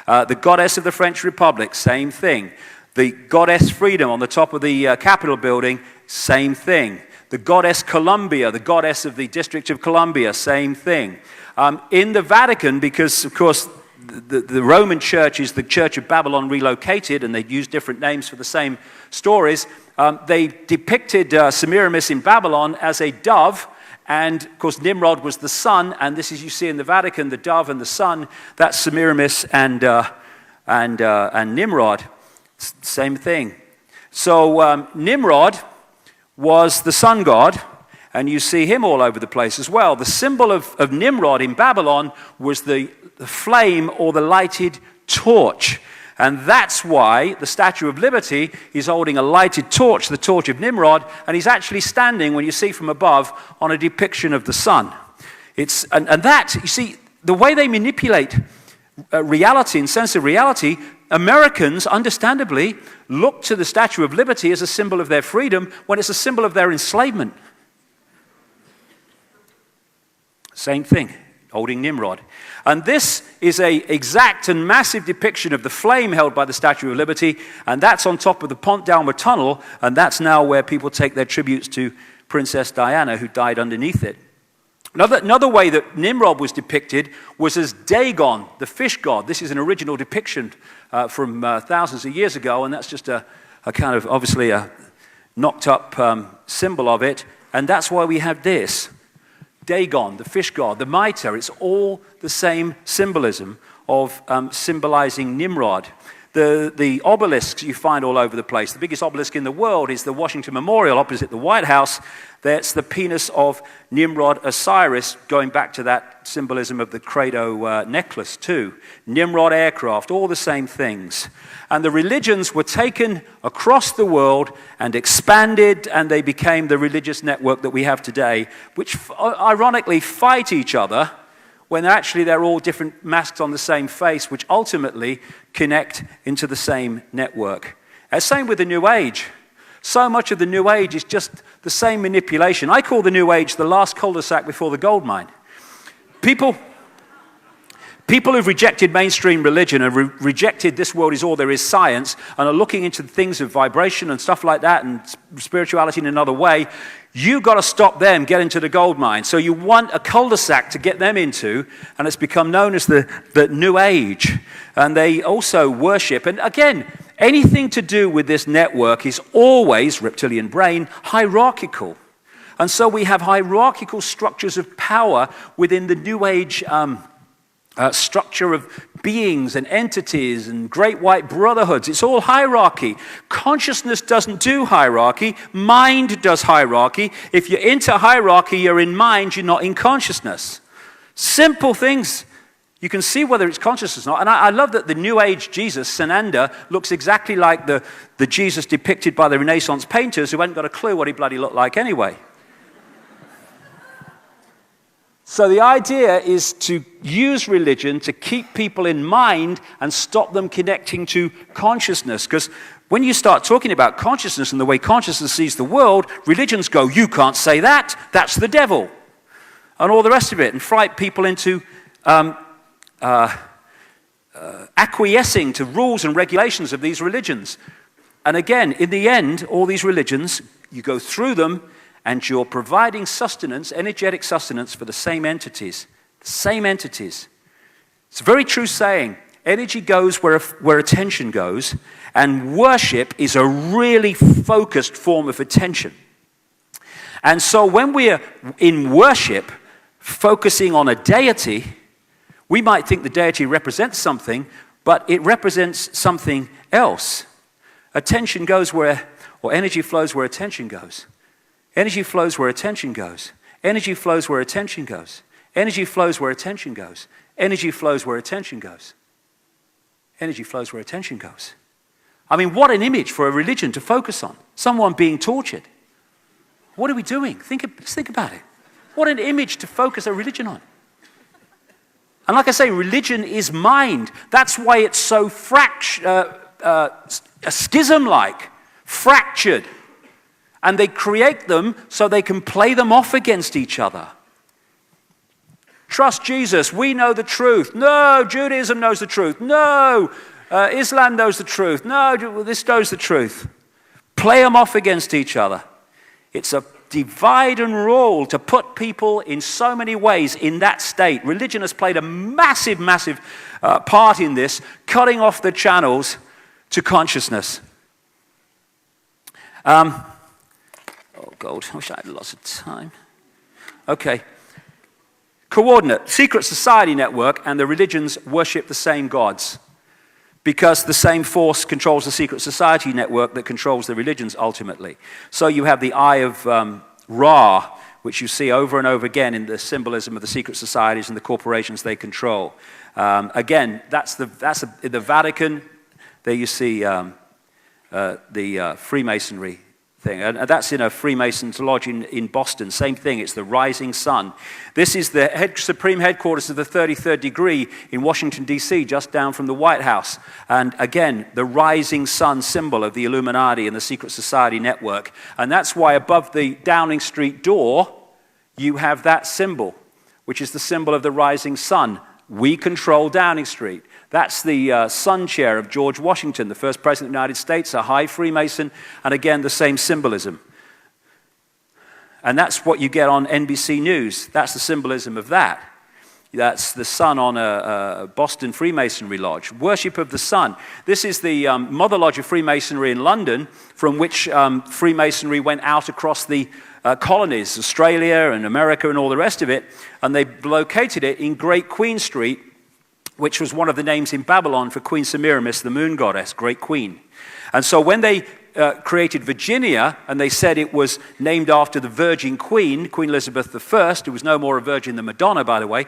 The goddess of the French Republic, same thing. The goddess Freedom on the top of the Capitol building, same thing. The goddess Columbia, the goddess of the District of Columbia, same thing. In the Vatican, because, of course, the Roman Church is the Church of Babylon relocated, and they use different names for the same stories, they depicted Semiramis in Babylon as a dove, and, of course, Nimrod was the sun, and this is, you see in the Vatican, the dove and the sun, that's Semiramis and Nimrod, same thing. So Nimrod was the sun god, and you see him all over the place as well. The symbol of Nimrod in Babylon was the flame or the lighted torch. And that's why the Statue of Liberty is holding a lighted torch, the torch of Nimrod, and he's actually standing, when you see from above, on a depiction of the sun. And that, you see, the way they manipulate reality and sense of reality, Americans, understandably, look to the Statue of Liberty as a symbol of their freedom when it's a symbol of their enslavement. Same thing, holding Nimrod. And this is an exact and massive depiction of the flame held by the Statue of Liberty, and that's on top of the Pont d'Alma Tunnel, and that's now where people take their tributes to Princess Diana, who died underneath it. Another way that Nimrod was depicted was as Dagon, the fish god. This is an original depiction from thousands of years ago, and that's just a kind of, obviously, a knocked up symbol of it. And that's why we have this. Dagon, the fish god, the mitre, it's all the same symbolism of symbolizing Nimrod. The obelisks you find all over the place. The biggest obelisk in the world is the Washington Memorial opposite the White House. That's the penis of Nimrod Osiris, going back to that symbolism of the Credo necklace too. Nimrod aircraft, all the same things. And the religions were taken across the world and expanded, and they became the religious network that we have today, which ironically fight each other when actually they're all different masks on the same face, which ultimately connect into the same network. Same with the New Age. So much of the New Age is just the same manipulation. I call the New Age the last cul-de-sac before the gold mine. People who've rejected mainstream religion and rejected this world is all there is science and are looking into things of vibration and stuff like that and spirituality in another way, you've got to stop them, get into the gold mine. So you want a cul-de-sac to get them into, and it's become known as the New Age. And they also worship, and again, anything to do with this network is always, reptilian brain, hierarchical. And so we have hierarchical structures of power within the New Age structure of beings and entities and great white brotherhoods. It's all hierarchy. Consciousness doesn't do hierarchy. Mind does hierarchy. If you're into hierarchy, you're in mind, you're not in consciousness. Simple things. You can see whether it's conscious or not. And I love that the New Age Jesus, Sananda, looks exactly like the Jesus depicted by the Renaissance painters who hadn't got a clue what he bloody looked like anyway. So the idea is to use religion to keep people in mind and stop them connecting to consciousness. Because when you start talking about consciousness and the way consciousness sees the world, religions go, you can't say that, that's the devil. And all the rest of it, and fright people into acquiescing to rules and regulations of these religions. And again, in the end, all these religions, you go through them, and you're providing sustenance, energetic sustenance for the same entities. The same entities. It's a very true saying. Energy goes where attention goes, and worship is a really focused form of attention. And so when we're in worship, focusing on a deity, we might think the deity represents something, but it represents something else. Attention goes where, or energy flows where attention goes. Energy flows where attention goes. Energy flows where attention goes. Energy flows where attention goes. Energy flows where attention goes. Energy flows where attention goes. I mean, what an image for a religion to focus on. Someone being tortured. What are we doing? Just think about it. What an image to focus a religion on. And like I say, religion is mind. That's why it's so schism-like, fractured. And they create them so they can play them off against each other. Trust Jesus. We know the truth. No, Judaism knows the truth. No, Islam knows the truth. No, this knows the truth. Play them off against each other. It's a divide and rule to put people in so many ways in that state. Religion has played a massive, massive part in this, cutting off the channels to consciousness. Oh, God, I wish I had lots of time. Okay. Coordinate. Secret society network and the religions worship the same gods because the same force controls the secret society network that controls the religions ultimately. So you have the Eye of Ra, which you see over and over again in the symbolism of the secret societies and the corporations they control. Again, that's in the Vatican. There you see the Freemasonry thing. And that's in a Freemasons lodge in Boston. Same thing, it's the rising sun. This is the supreme headquarters of the 33rd degree in Washington, D.C., just down from the White House. And again, the rising sun symbol of the Illuminati and the secret society network. And that's why above the Downing Street door, you have that symbol, which is the symbol of the rising sun. We control Downing Street. That's the sun chair of George Washington, the first president of the United States, a high Freemason, and again, the same symbolism. And that's what you get on NBC News. That's the symbolism of that. That's the sun on a Boston Freemasonry lodge. Worship of the sun. This is the Mother Lodge of Freemasonry in London, from which Freemasonry went out across the colonies, Australia and America and all the rest of it, and they located it in Great Queen Street, which was one of the names in Babylon for Queen Semiramis, the moon goddess, Great Queen. And so when they created Virginia, and they said it was named after the Virgin Queen, Queen Elizabeth I, who was no more a virgin than Madonna, by the way,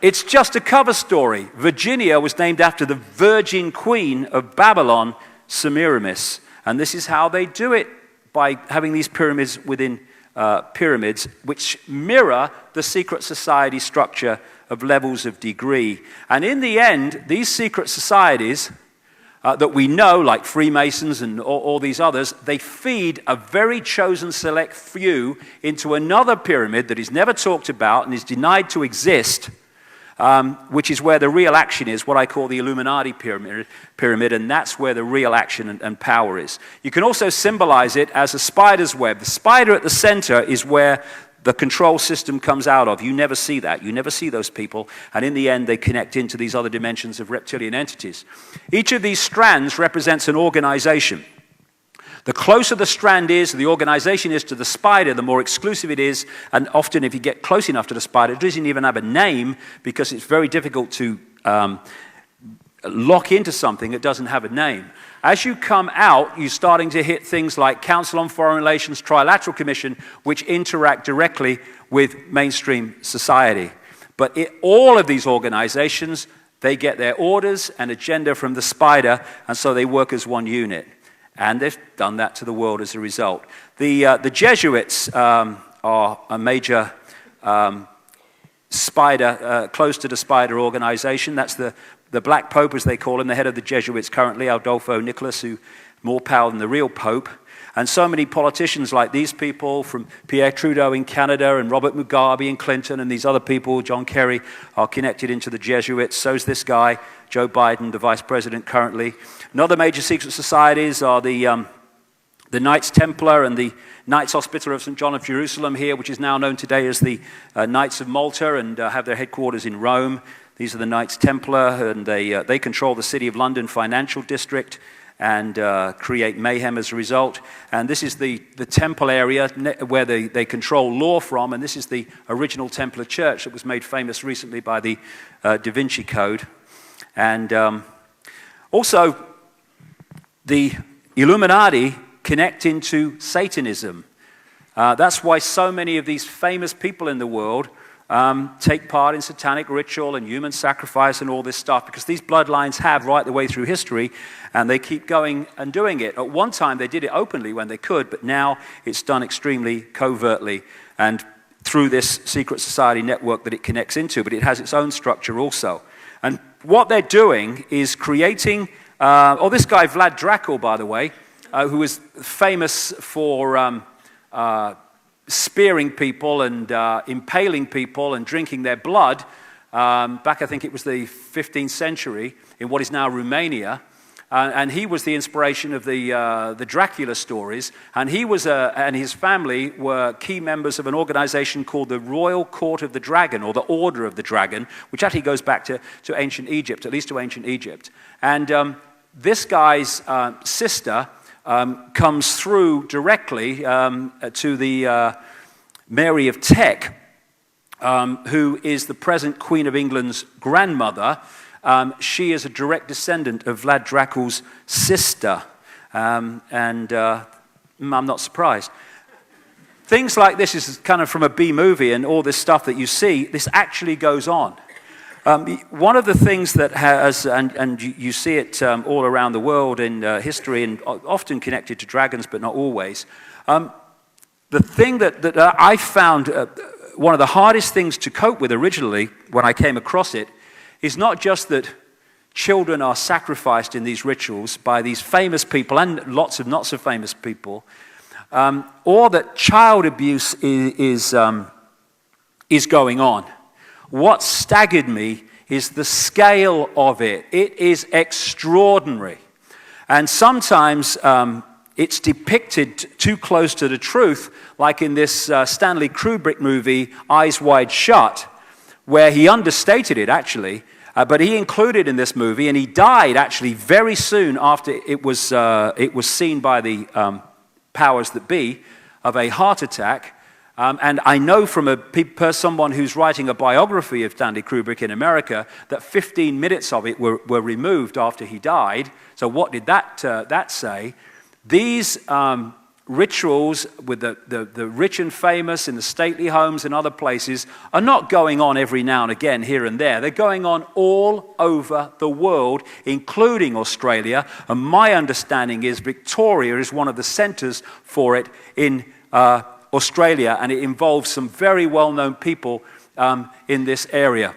it's just a cover story. Virginia was named after the Virgin Queen of Babylon, Semiramis. And this is how they do it, by having these pyramids within pyramids, which mirror the secret society structure of levels of degree. And in the end, these secret societies that we know, like Freemasons and all these others, they feed a very chosen select few into another pyramid that is never talked about and is denied to exist, which is where the real action is, what I call the Illuminati pyramid, and that's where the real action and power is. You can also symbolize it as a spider's web. The spider at the center is where the control system comes out of. You never see that. You never see those people. And in the end, they connect into these other dimensions of reptilian entities. Each of these strands represents an organization. The closer the strand is, the organization is to the spider, the more exclusive it is. And often if you get close enough to the spider, it doesn't even have a name because it's very difficult to lock into something that doesn't have a name. As you come out, you're starting to hit things like Council on Foreign Relations, Trilateral Commission, which interact directly with mainstream society. But all of these organizations, they get their orders and agenda from the spider, and so they work as one unit. And they've done that to the world as a result. The Jesuits are a major spider, close to the spider organization. That's the Black Pope, as they call him, the head of the Jesuits currently, Adolfo Nicolas, who more power than the real Pope. And so many politicians like these people, from Pierre Trudeau in Canada and Robert Mugabe and Clinton and these other people, John Kerry, are connected into the Jesuits. So's this guy, Joe Biden, the vice president currently. And other major secret societies are the Knights Templar and the Knights Hospitaller of St. John of Jerusalem here, which is now known today as the Knights of Malta, and have their headquarters in Rome. These are the Knights Templar, and they control the City of London financial district and create mayhem as a result. And this is the temple area where they control law from, and this is the original Templar church that was made famous recently by the Da Vinci Code. And also, the Illuminati connect into Satanism. That's why so many of these famous people in the world take part in satanic ritual and human sacrifice and all this stuff, because these bloodlines have right the way through history, and they keep going and doing it. At one time they did it openly when they could, but now it's done extremely covertly and through this secret society network that it connects into, but it has its own structure also. And what they're doing is creating, this guy Vlad Dracul, by the way, who is famous for spearing people and impaling people and drinking their blood, back I think it was the 15th century in what is now Romania, and he was the inspiration of the Dracula stories, and he was and his family were key members of an organization called the Royal Court of the Dragon, or the Order of the Dragon, which actually goes back to ancient Egypt, at least to ancient Egypt. And this guy's sister comes through directly to the Mary of Teck, who is the present Queen of England's grandmother. She is a direct descendant of Vlad Dracul's sister, and I'm not surprised. Things like this is kind of from a B movie, and all this stuff that you see, this actually goes on. One of the things that has, and you see it all around the world in history, and often connected to dragons, but not always. The thing that I found one of the hardest things to cope with originally when I came across it is not just that children are sacrificed in these rituals by these famous people and lots of not so famous people, or that child abuse is going on. What staggered me is the scale of it. It is extraordinary. And sometimes it's depicted too close to the truth, like in this Stanley Kubrick movie, Eyes Wide Shut, where he understated it, actually, but he included in this movie, and he died, actually, very soon after it was seen by the powers that be, of a heart attack. And I know from someone who's writing a biography of Stanley Kubrick in America that 15 minutes of it were removed after he died. So what did that say? These rituals with the rich and famous in the stately homes and other places are not going on every now and again here and there. They're going on all over the world, including Australia. And my understanding is Victoria is one of the centers for it in Australia, and it involves some very well-known people in this area,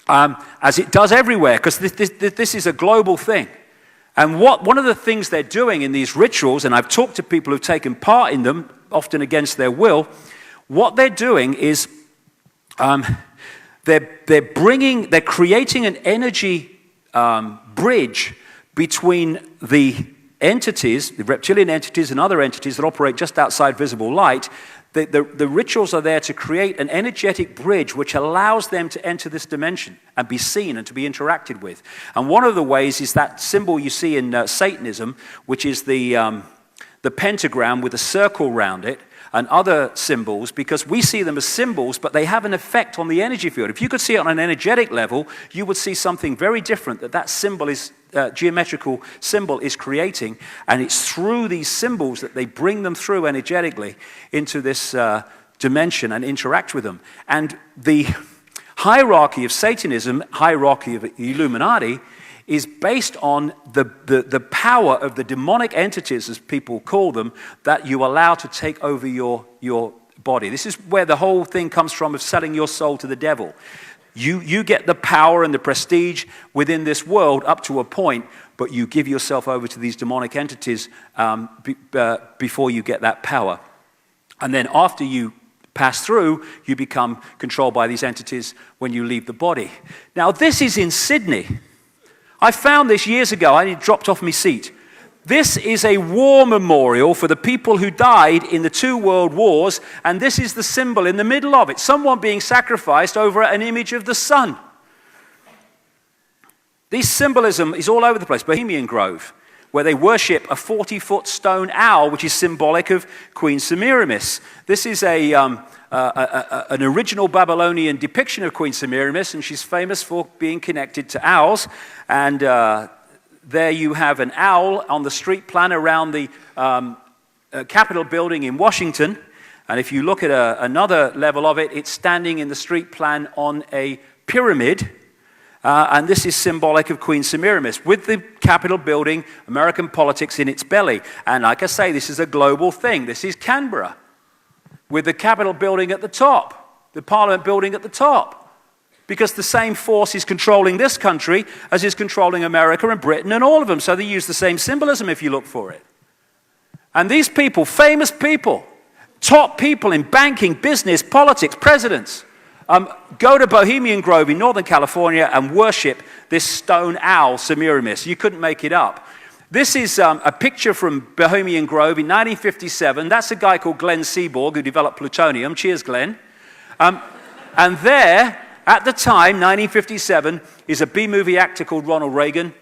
as it does everywhere, because this is a global thing. And one of the things they're doing in these rituals, and I've talked to people who've taken part in them, often against their will, what they're doing is they're creating an energy bridge between the entities, the reptilian entities and other entities that operate just outside visible light. The rituals are there to create an energetic bridge which allows them to enter this dimension and be seen and to be interacted with. And one of the ways is that symbol you see in Satanism, which is the pentagram with a circle around it, and other symbols, because we see them as symbols, but they have an effect on the energy field. If you could see it on an energetic level, you would see something very different that symbol is, geometrical symbol is creating, and it's through these symbols that they bring them through energetically into this dimension and interact with them. And the hierarchy of Satanism, hierarchy of Illuminati, is based on the power of the demonic entities, as people call them, that you allow to take over your body. This is where the whole thing comes from of selling your soul to the devil. You get the power and the prestige within this world up to a point, but you give yourself over to these demonic entities before you get that power. And then after you pass through, you become controlled by these entities when you leave the body. Now, this is in Sydney. I found this years ago. I dropped off my seat. This is a war memorial for the people who died in the 2 world wars, and this is the symbol in the middle of it. Someone being sacrificed over an image of the sun. This symbolism is all over the place. Bohemian Grove, where they worship a 40-foot stone owl, which is symbolic of Queen Semiramis. This is an original Babylonian depiction of Queen Semiramis, and she's famous for being connected to owls. And there you have an owl on the street plan around the Capitol building in Washington. And if you look at another level of it, it's standing in the street plan on a pyramid. And this is symbolic of Queen Semiramis, with the Capitol building, American politics in its belly. And like I say, this is a global thing. This is Canberra, with the Capitol building at the top, the Parliament building at the top. Because the same force is controlling this country as is controlling America and Britain and all of them. So they use the same symbolism if you look for it. And these people, famous people, top people in banking, business, politics, presidents, go to Bohemian Grove in Northern California and worship this stone owl, Semiramis. You couldn't make it up. This is a picture from Bohemian Grove in 1957. That's a guy called Glenn Seaborg who developed plutonium. Cheers, Glenn. And there, at the time, 1957, is a B-movie actor called Ronald Reagan.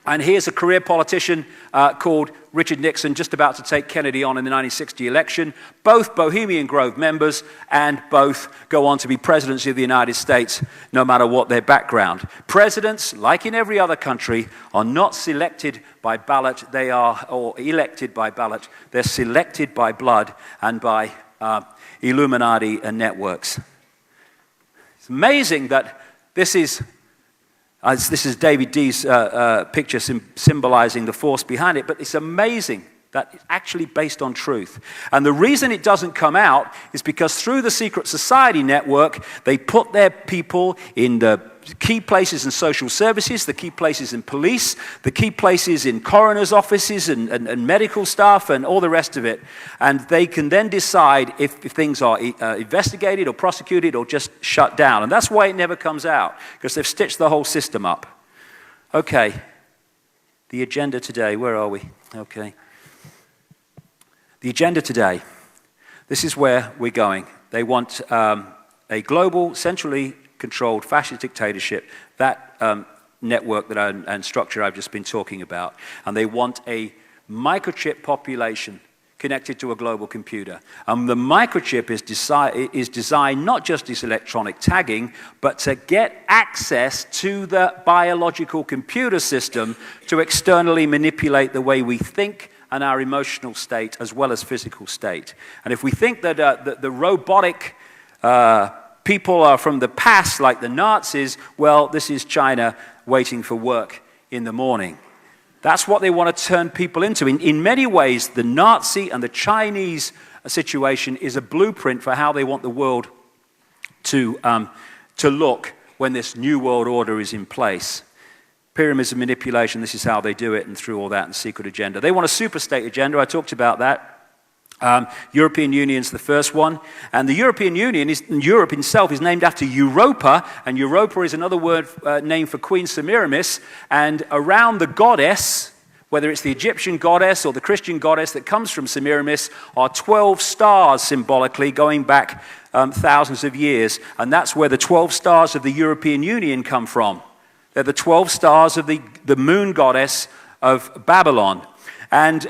And here's a career politician called Richard Nixon, just about to take Kennedy on in the 1960 election. Both Bohemian Grove members, and both go on to be presidents of the United States, no matter what their background. Presidents, like in every other country, are not selected by ballot. Or elected by ballot. They're selected by blood and by Illuminati and networks. It's amazing that this is David D's picture symbolizing the force behind it, but it's amazing that it's actually based on truth. And the reason it doesn't come out is because through the secret society network, they put their people in the key places in social services, the key places in police, the key places in coroner's offices and medical staff and all the rest of it. And they can then decide if things are investigated or prosecuted or just shut down. And that's why it never comes out, because they've stitched the whole system up. Okay, the agenda today, where are we? Okay. The agenda today, this is where we're going. They want a global, centrally controlled fascist dictatorship, that network and structure I've just been talking about. And they want a microchip population connected to a global computer. And the microchip is designed not just as electronic tagging, but to get access to the biological computer system to externally manipulate the way we think and our emotional state as well as physical state. And if we think that the robotic people are from the past, like the Nazis, well, this is China waiting for work in the morning. That's what they want to turn people into. In many ways, the Nazi and the Chinese situation is a blueprint for how they want the world to look when this new world order is in place. Pyramids of manipulation, this is how they do it, and through all that and secret agenda. They want a super state agenda. I talked about that. European Union's the first one. And the European Union, Europe itself is named after Europa, and Europa is another word name for Queen Semiramis. And around the goddess, whether it's the Egyptian goddess or the Christian goddess that comes from Semiramis, are 12 stars symbolically going back thousands of years. And that's where the 12 stars of the European Union come from. They're the 12 stars of the moon goddess of Babylon. And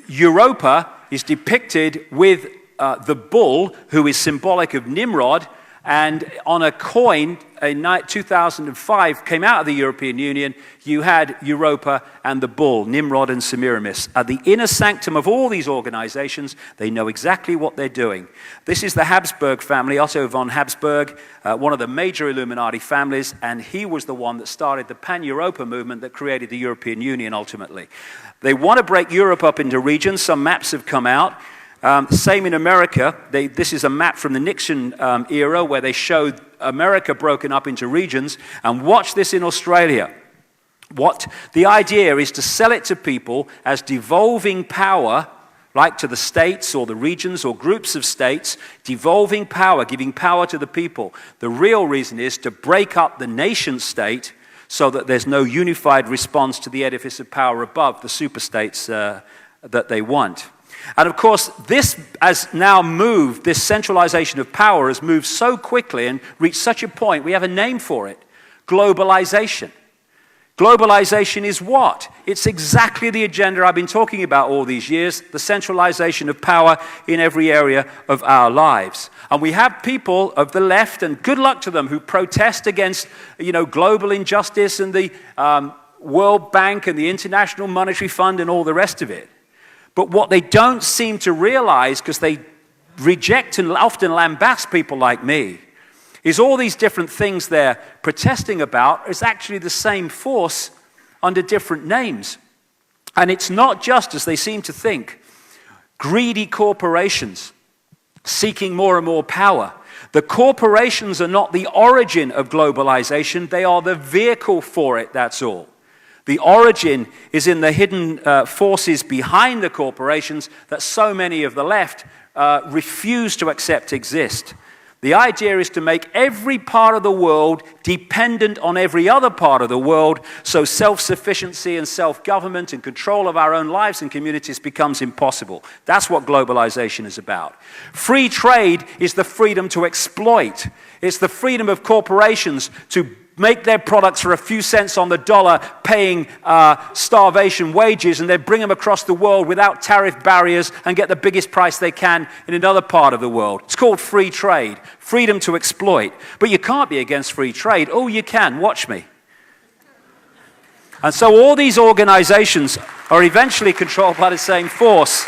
Europa is depicted with the bull, who is symbolic of Nimrod, and on a coin in 2005 came out of the European Union, you had Europa and the bull, Nimrod and Semiramis. At the inner sanctum of all these organizations, they know exactly what they're doing. This is the Habsburg family, Otto von Habsburg, one of the major Illuminati families, and he was the one that started the Pan-Europa movement that created the European Union ultimately. They want to break Europe up into regions. Some maps have come out. Same in America. This is a map from the Nixon era where they showed America broken up into regions. And watch this in Australia. What the idea is to sell it to people as devolving power, like to the states or the regions or groups of states, devolving power, giving power to the people. The real reason is to break up the nation state so that there's no unified response to the edifice of power above, the superstates that they want. And of course, this has now moved, this centralization of power has moved so quickly and reached such a point, we have a name for it: globalization. Globalization is what? It's exactly the agenda I've been talking about all these years, the centralization of power in every area of our lives. And we have people of the left, and good luck to them, who protest against, global injustice and the World Bank and the International Monetary Fund and all the rest of it. But what they don't seem to realize, because they reject and often lambast people like me, is all these different things they're protesting about is actually the same force under different names. And it's not just, as they seem to think, greedy corporations seeking more and more power. The corporations are not the origin of globalization, they are the vehicle for it, that's all. The origin is in the hidden forces behind the corporations that so many of the left refuse to accept exist. The idea is to make every part of the world dependent on every other part of the world, so self-sufficiency and self-government and control of our own lives and communities becomes impossible. That's what globalization is about. Free trade is the freedom to exploit. It's the freedom of corporations to make their products for a few cents on the dollar, paying starvation wages, and they bring them across the world without tariff barriers and get the biggest price they can in another part of the world. It's called free trade, freedom to exploit. But you can't be against free trade. Oh, you can. Watch me. And so all these organizations are eventually controlled by the same force.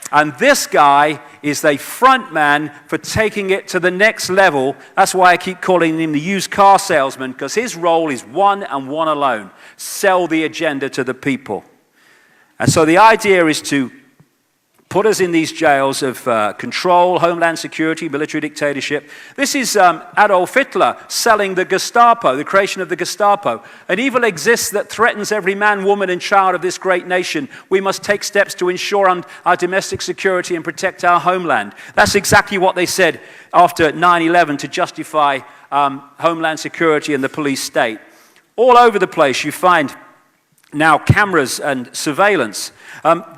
And this guy is the front man for taking it to the next level. That's why I keep calling him the used car salesman, because his role is one and one alone: sell the agenda to the people. And so the idea is to put us in these jails of control, homeland security, military dictatorship. This is Adolf Hitler selling the Gestapo, the creation of the Gestapo. An evil exists that threatens every man, woman, and child of this great nation. We must take steps to ensure our domestic security and protect our homeland. That's exactly what they said after 9/11 to justify homeland security and the police state. All over the place you find now cameras and surveillance.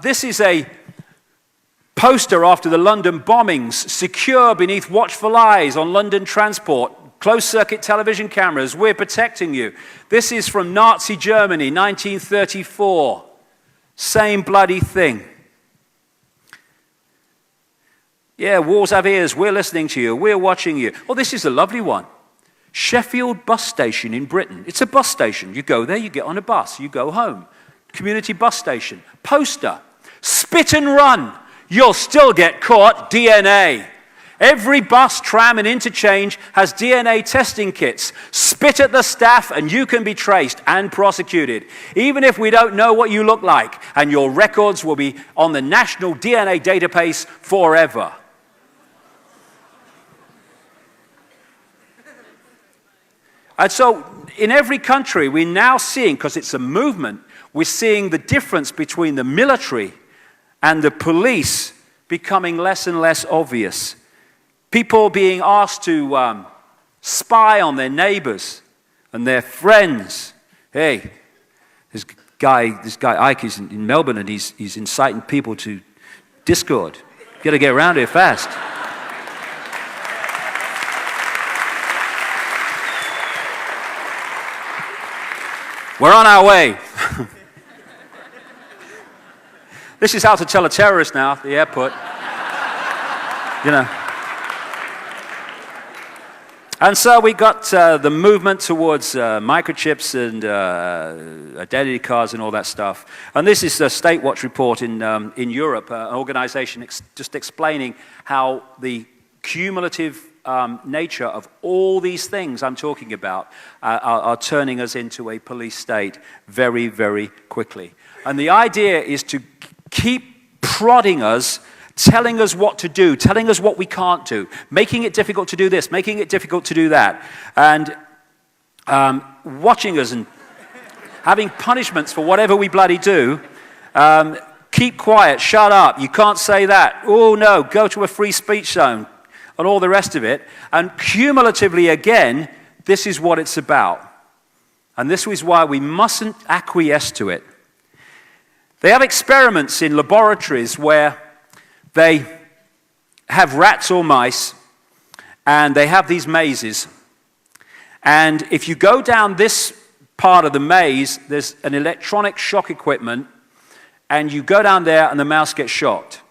This is a poster after the London bombings: secure beneath watchful eyes on London transport, closed-circuit television cameras, we're protecting you. This is from Nazi Germany, 1934. Same bloody thing. Yeah, wars have ears, we're listening to you, we're watching you. Oh, this is a lovely one. Sheffield bus station in Britain. It's a bus station. You go there, you get on a bus, you go home. Community bus station. Poster: spit and run. You'll still get caught. DNA. Every bus, tram, and interchange has DNA testing kits. Spit at the staff and you can be traced and prosecuted, even if we don't know what you look like, and your records will be on the national DNA database forever. And so in every country we're now seeing, because it's a movement, we're seeing the difference between the military and the police becoming less and less obvious. People being asked to spy on their neighbors and their friends. Hey, this guy Icke is in Melbourne, and he's inciting people to discord. You've got to get around here fast. We're on our way. This is how to tell a terrorist now at the airport. And so we got the movement towards microchips and identity cards and all that stuff. And this is a State Watch report in Europe, an organization just explaining how the cumulative nature of all these things I'm talking about are turning us into a police state very, very quickly. And the idea is to keep prodding us telling us what to do, telling us what we can't do, making it difficult to do this, making it difficult to do that, and watching us and having punishments for whatever we bloody do. Keep quiet, shut up, you can't say that. Oh no, go to a free speech zone, and all the rest of it. And cumulatively again, this is what it's about. And this is why we mustn't acquiesce to it. They have experiments in laboratories where they have rats or mice, and they have these mazes. And if you go down this part of the maze, there's an electronic shock equipment, and you go down there and the mouse gets shocked.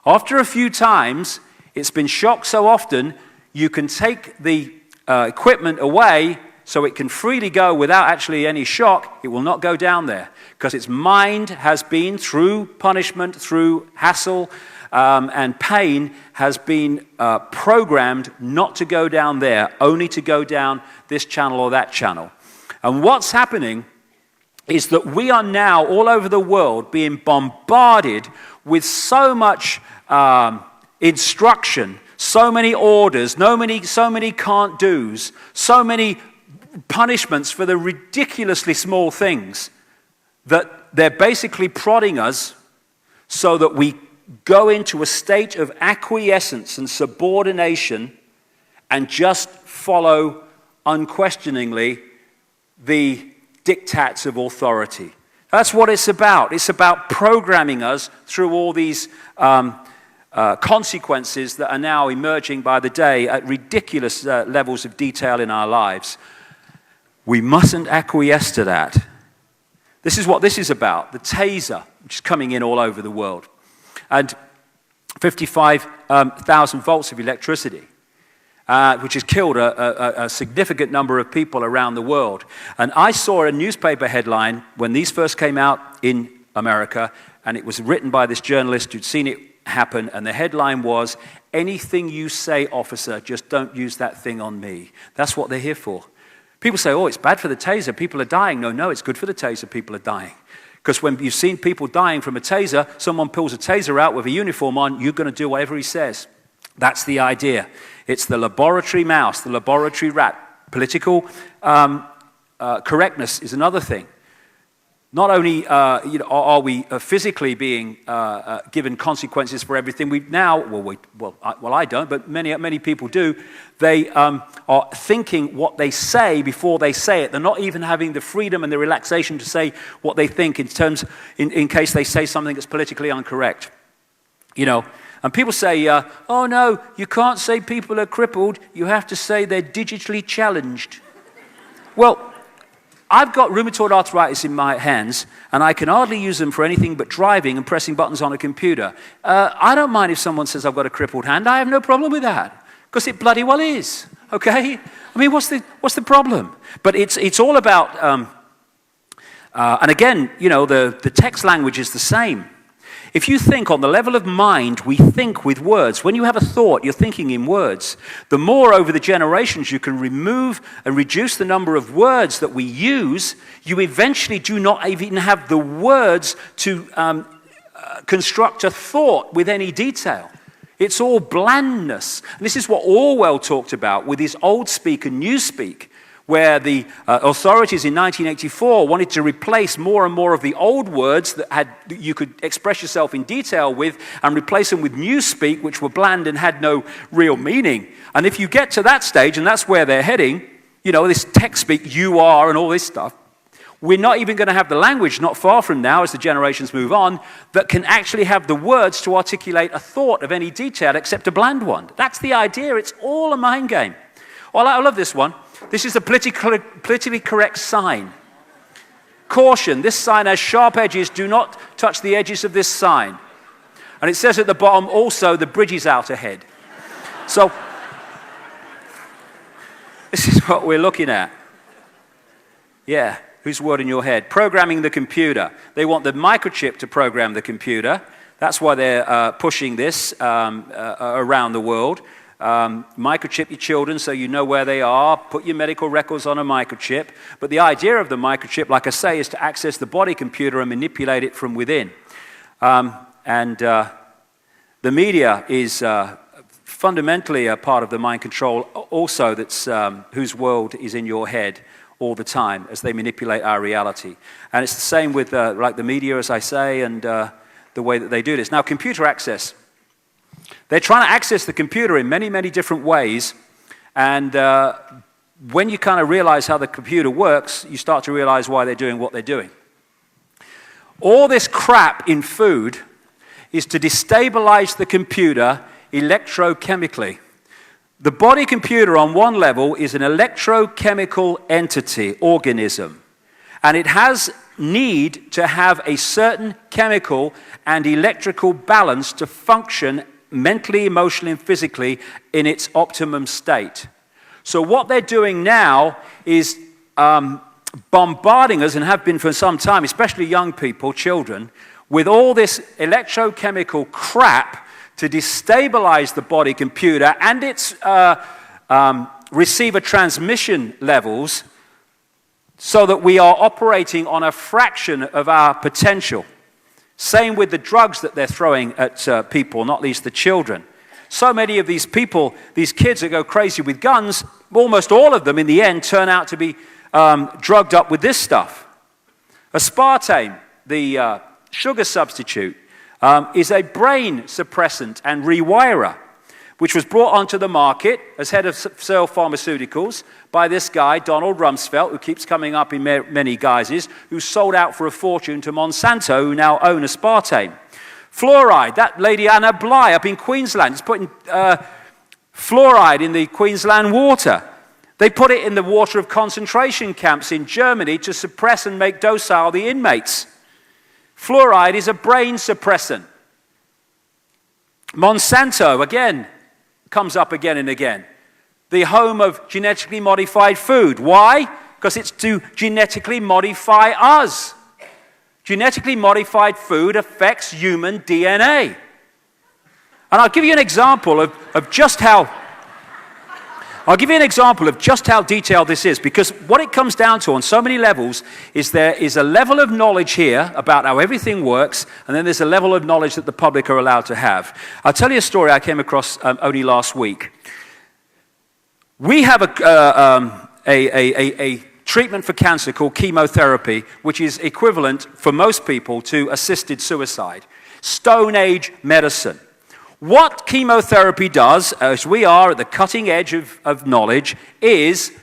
After a few times, it's been shocked so often, you can take the equipment away so it can freely go without actually any shock. It will not go down there because its mind has been, through punishment, through hassle and pain, has been programmed not to go down there, only to go down this channel or that channel. And what's happening is that we are now all over the world being bombarded with so much instruction, so many orders, so many can't do's, so many punishments for the ridiculously small things, that they're basically prodding us so that we go into a state of acquiescence and subordination and just follow unquestioningly the diktats of authority. That's what it's about. It's about programming us through all these consequences that are now emerging by the day at ridiculous levels of detail in our lives. We mustn't acquiesce to that. This is what this is about, the taser, which is coming in all over the world. And 55,000 volts of electricity, which has killed a significant number of people around the world. And I saw a newspaper headline when these first came out in America, and it was written by this journalist who'd seen it happen, and the headline was, "Anything you say, officer, just don't use that thing on me." That's what they're here for. People say, oh, it's bad for the taser, people are dying. No, it's good for the taser, people are dying. Because when you've seen people dying from a taser, someone pulls a taser out with a uniform on, you're going to do whatever he says. That's the idea. It's the laboratory mouse, the laboratory rat. Political correctness is another thing. Not only are we physically being given consequences for everything we now, I don't, but many people do. They are thinking what they say before they say it. They're not even having the freedom and the relaxation to say what they think in case they say something that's politically incorrect. And people say, oh no, you can't say people are crippled. You have to say they're digitally challenged. Well, I've got rheumatoid arthritis in my hands, and I can hardly use them for anything but driving and pressing buttons on a computer. I don't mind if someone says I've got a crippled hand. I have no problem with that, because it bloody well is, okay? I mean, what's the problem? But it's all about, and again, the text language is the same. If you think on the level of mind, we think with words. When you have a thought, you're thinking in words. The more over the generations you can remove and reduce the number of words that we use, you eventually do not even have the words to construct a thought with any detail. It's all blandness. And this is what Orwell talked about with his old speak and new speak, where the authorities in 1984 wanted to replace more and more of the old words that you could express yourself in detail with and replace them with newspeak, which were bland and had no real meaning. And if you get to that stage, and that's where they're heading, this text speak, you are, and all this stuff, we're not even going to have the language not far from now, as the generations move on, that can actually have the words to articulate a thought of any detail except a bland one. That's the idea. It's all a mind game. Well, I love this one. This is a politically correct sign. Caution, this sign has sharp edges. Do not touch the edges of this sign. And it says at the bottom, also, the bridge is out ahead. So, this is what we're looking at. Yeah, whose word in your head? Programming the computer. They want the microchip to program the computer. That's why they're pushing this around the world. Microchip your children so you know where they are. Put your medical records on a microchip. But the idea of the microchip, like I say, is to access the body computer and manipulate it from within. But The media is fundamentally a part of the mind control also, that's whose world is in your head all the time as they manipulate our reality. And it's the same with like the media, as I say, and the way that they do this. Now, computer access. They're trying to access the computer in many, many different ways. And when you kind of realize how the computer works, you start to realize why they're doing what they're doing. All this crap in food is to destabilize the computer electrochemically. The body computer on one level is an electrochemical entity, organism, and it has need to have a certain chemical and electrical balance to function mentally, emotionally, and physically in its optimum state. So what they're doing now is bombarding us, and have been for some time, especially young people, children, with all this electrochemical crap to destabilize the body computer and its receiver transmission levels so that we are operating on a fraction of our potential. Same with the drugs that they're throwing at people, not least the children. So many of these people, these kids that go crazy with guns, almost all of them in the end turn out to be drugged up with this stuff. Aspartame, the sugar substitute, is a brain suppressant and rewirer, which was brought onto the market as head of Searle Pharmaceuticals by this guy, Donald Rumsfeld, who keeps coming up in many guises, who sold out for a fortune to Monsanto, who now own aspartame. Fluoride, that lady Anna Bligh up in Queensland is putting fluoride in the Queensland water. They put it in the water of concentration camps in Germany to suppress and make docile the inmates. Fluoride is a brain suppressant. Monsanto, again, comes up again and again. The home of genetically modified food. Why? Because it's to genetically modify us. Genetically modified food affects human DNA. And I'll give you an example of just how detailed this is, because what it comes down to on so many levels is there is a level of knowledge here about how everything works, and then there's a level of knowledge that the public are allowed to have. I'll tell you a story I came across only last week. We have a treatment for cancer called chemotherapy, which is equivalent for most people to assisted suicide. Stone Age medicine. What chemotherapy does, as we are at the cutting edge of knowledge, is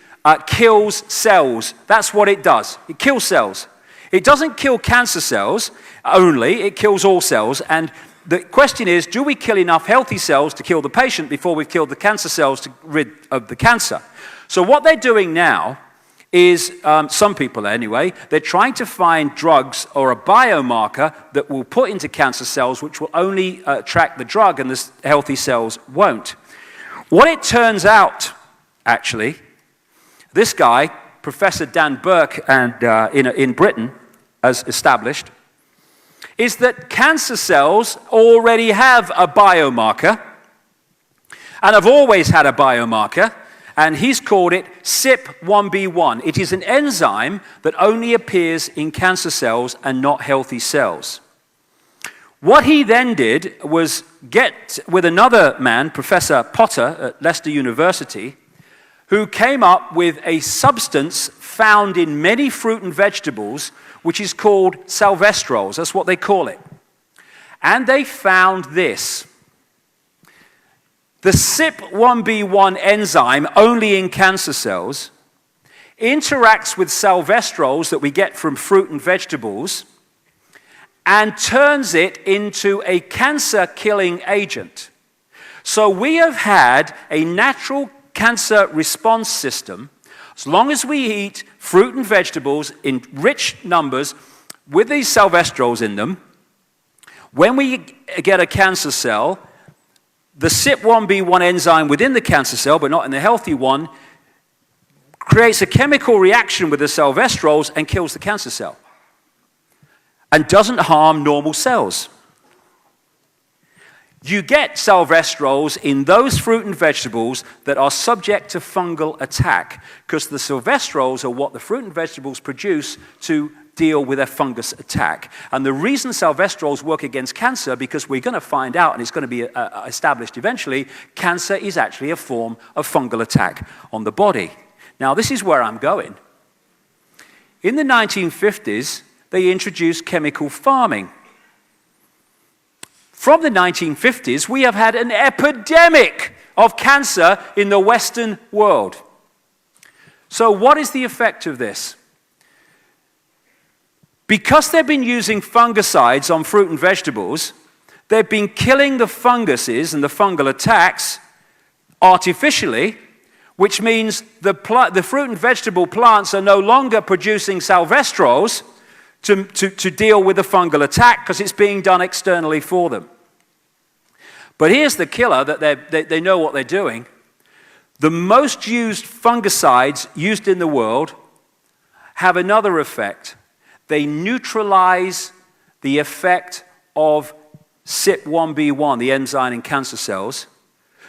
kills cells. That's what it does. It kills cells. It doesn't kill cancer cells only, it kills all cells. And the question is, do we kill enough healthy cells to kill the patient before we've killed the cancer cells to rid of the cancer? So what they're doing now is, some people anyway, they're trying to find drugs or a biomarker that will put into cancer cells which will only track the drug and the healthy cells won't. What it turns out, actually, this guy, Professor Dan Burke, and in Britain, as established, is that cancer cells already have a biomarker and have always had a biomarker, and he's called it CYP1B1. It is an enzyme that only appears in cancer cells and not healthy cells. What he then did was get with another man, Professor Potter at Leicester University, who came up with a substance found in many fruit and vegetables, which is called salvestrols. That's what they call it. And they found this. The CYP1B1 enzyme, only in cancer cells, interacts with salvestrols that we get from fruit and vegetables and turns it into a cancer-killing agent. So we have had a natural cancer response system. As long as we eat fruit and vegetables in rich numbers with these salvestrols in them, when we get a cancer cell, the CYP1B1 enzyme within the cancer cell, but not in the healthy one, creates a chemical reaction with the salvestrols and kills the cancer cell and doesn't harm normal cells. You get salvestrols in those fruit and vegetables that are subject to fungal attack, because the salvestrols are what the fruit and vegetables produce to deal with a fungus attack. And the reason salvestrols work against cancer, because we're going to find out, and it's going to be established eventually, cancer is actually a form of fungal attack on the body. Now, this is where I'm going. In the 1950s, they introduced chemical farming. From the 1950s, we have had an epidemic of cancer in the Western world. So what is the effect of this? Because they've been using fungicides on fruit and vegetables, they've been killing the funguses and the fungal attacks artificially, which means the fruit and vegetable plants are no longer producing salvestrols to deal with the fungal attack because it's being done externally for them. But here's the killer, that they know what they're doing. The most used fungicides used in the world have another effect. They neutralize the effect of CYP1B1, the enzyme in cancer cells.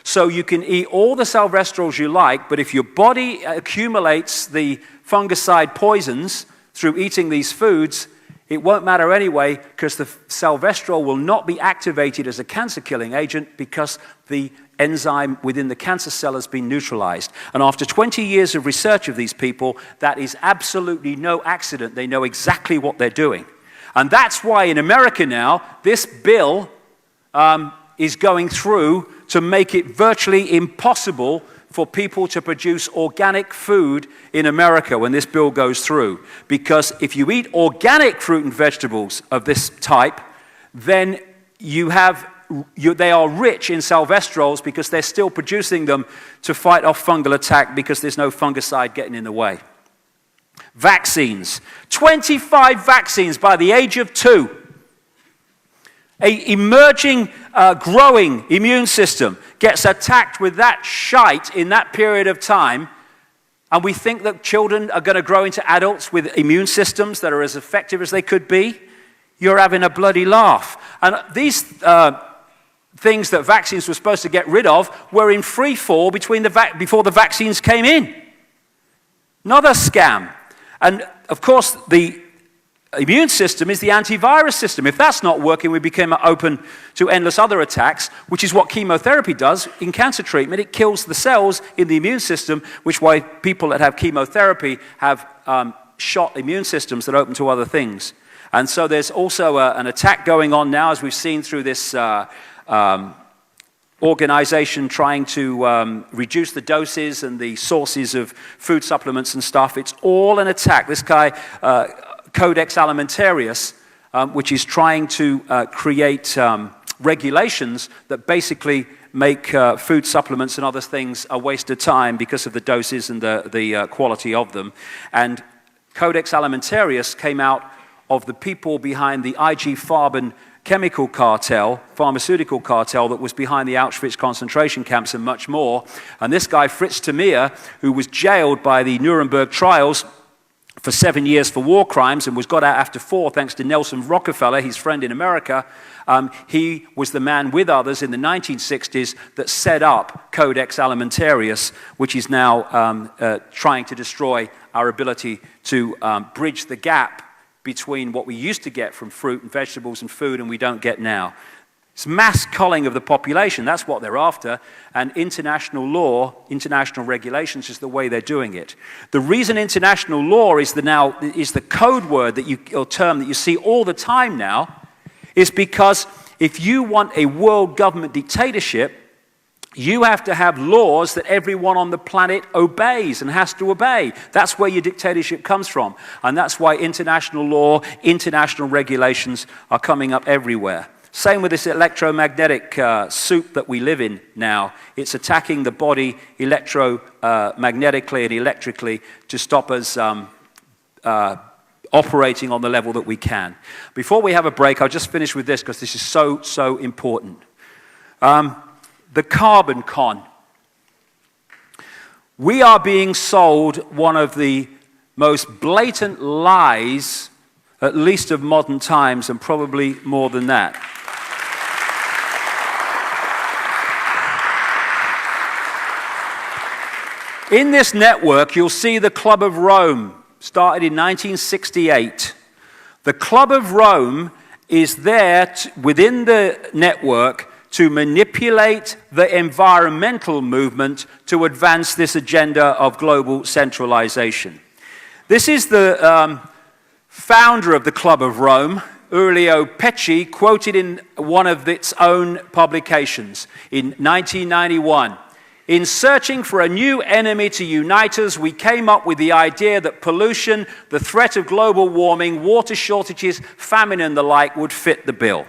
So you can eat all the salvestrols you like, but if your body accumulates the fungicide poisons through eating these foods, it won't matter anyway, because the salvestrol will not be activated as a cancer-killing agent because the enzyme within the cancer cell has been neutralized. And after 20 years of research of these people, that is absolutely no accident. They know exactly what they're doing. And that's why in America now, this bill is going through to make it virtually impossible for people to produce organic food in America when this bill goes through. Because if you eat organic fruit and vegetables of this type, then they are rich in salvestrols because they're still producing them to fight off fungal attack because there's no fungicide getting in the way. Vaccines. 25 vaccines by the age of 2. An emerging, growing immune system gets attacked with that shite in that period of time, and we think that children are going to grow into adults with immune systems that are as effective as they could be. You're having a bloody laugh. And these things that vaccines were supposed to get rid of were in free fall before the vaccines came in. Another scam. And of course, the immune system is the antivirus system. If that's not working, we become open to endless other attacks, which is what chemotherapy does in cancer treatment. It kills the cells in the immune system, which is why people that have chemotherapy have shot immune systems that open to other things. And so there's also an attack going on now, as we've seen through this organization trying to reduce the doses and the sources of food supplements and stuff. It's all an attack. This guy, Codex Alimentarius, which is trying to create regulations that basically make food supplements and other things a waste of time because of the doses and the quality of them. And Codex Alimentarius came out of the people behind the IG Farben chemical cartel, pharmaceutical cartel that was behind the Auschwitz concentration camps and much more. And this guy, Fritz Tamir, who was jailed by the Nuremberg trials for 7 years for war crimes and was got out after 4 thanks to Nelson Rockefeller, his friend in America. He was the man with others in the 1960s that set up Codex Alimentarius, which is now trying to destroy our ability to bridge the gap between what we used to get from fruit and vegetables and food and we don't get now. It's mass culling of the population. That's what they're after. And international law, international regulations is the way they're doing it. The reason international law is the code word or term that you see all the time now is because if you want a world government dictatorship, you have to have laws that everyone on the planet obeys and has to obey. That's where your dictatorship comes from. And that's why international law, international regulations are coming up everywhere. Same with this electromagnetic soup that we live in now. It's attacking the body electromagnetically and electrically to stop us operating on the level that we can. Before we have a break, I'll just finish with this because this is so important. The carbon con. We are being sold one of the most blatant lies, at least of modern times, and probably more than that. In this network, you'll see the Club of Rome, started in 1968. The Club of Rome is there within the network to manipulate the environmental movement to advance this agenda of global centralization. This is the founder of the Club of Rome, Giulio Pecci, quoted in one of its own publications in 1991. In searching for a new enemy to unite us, we came up with the idea that pollution, the threat of global warming, water shortages, famine and the like would fit the bill.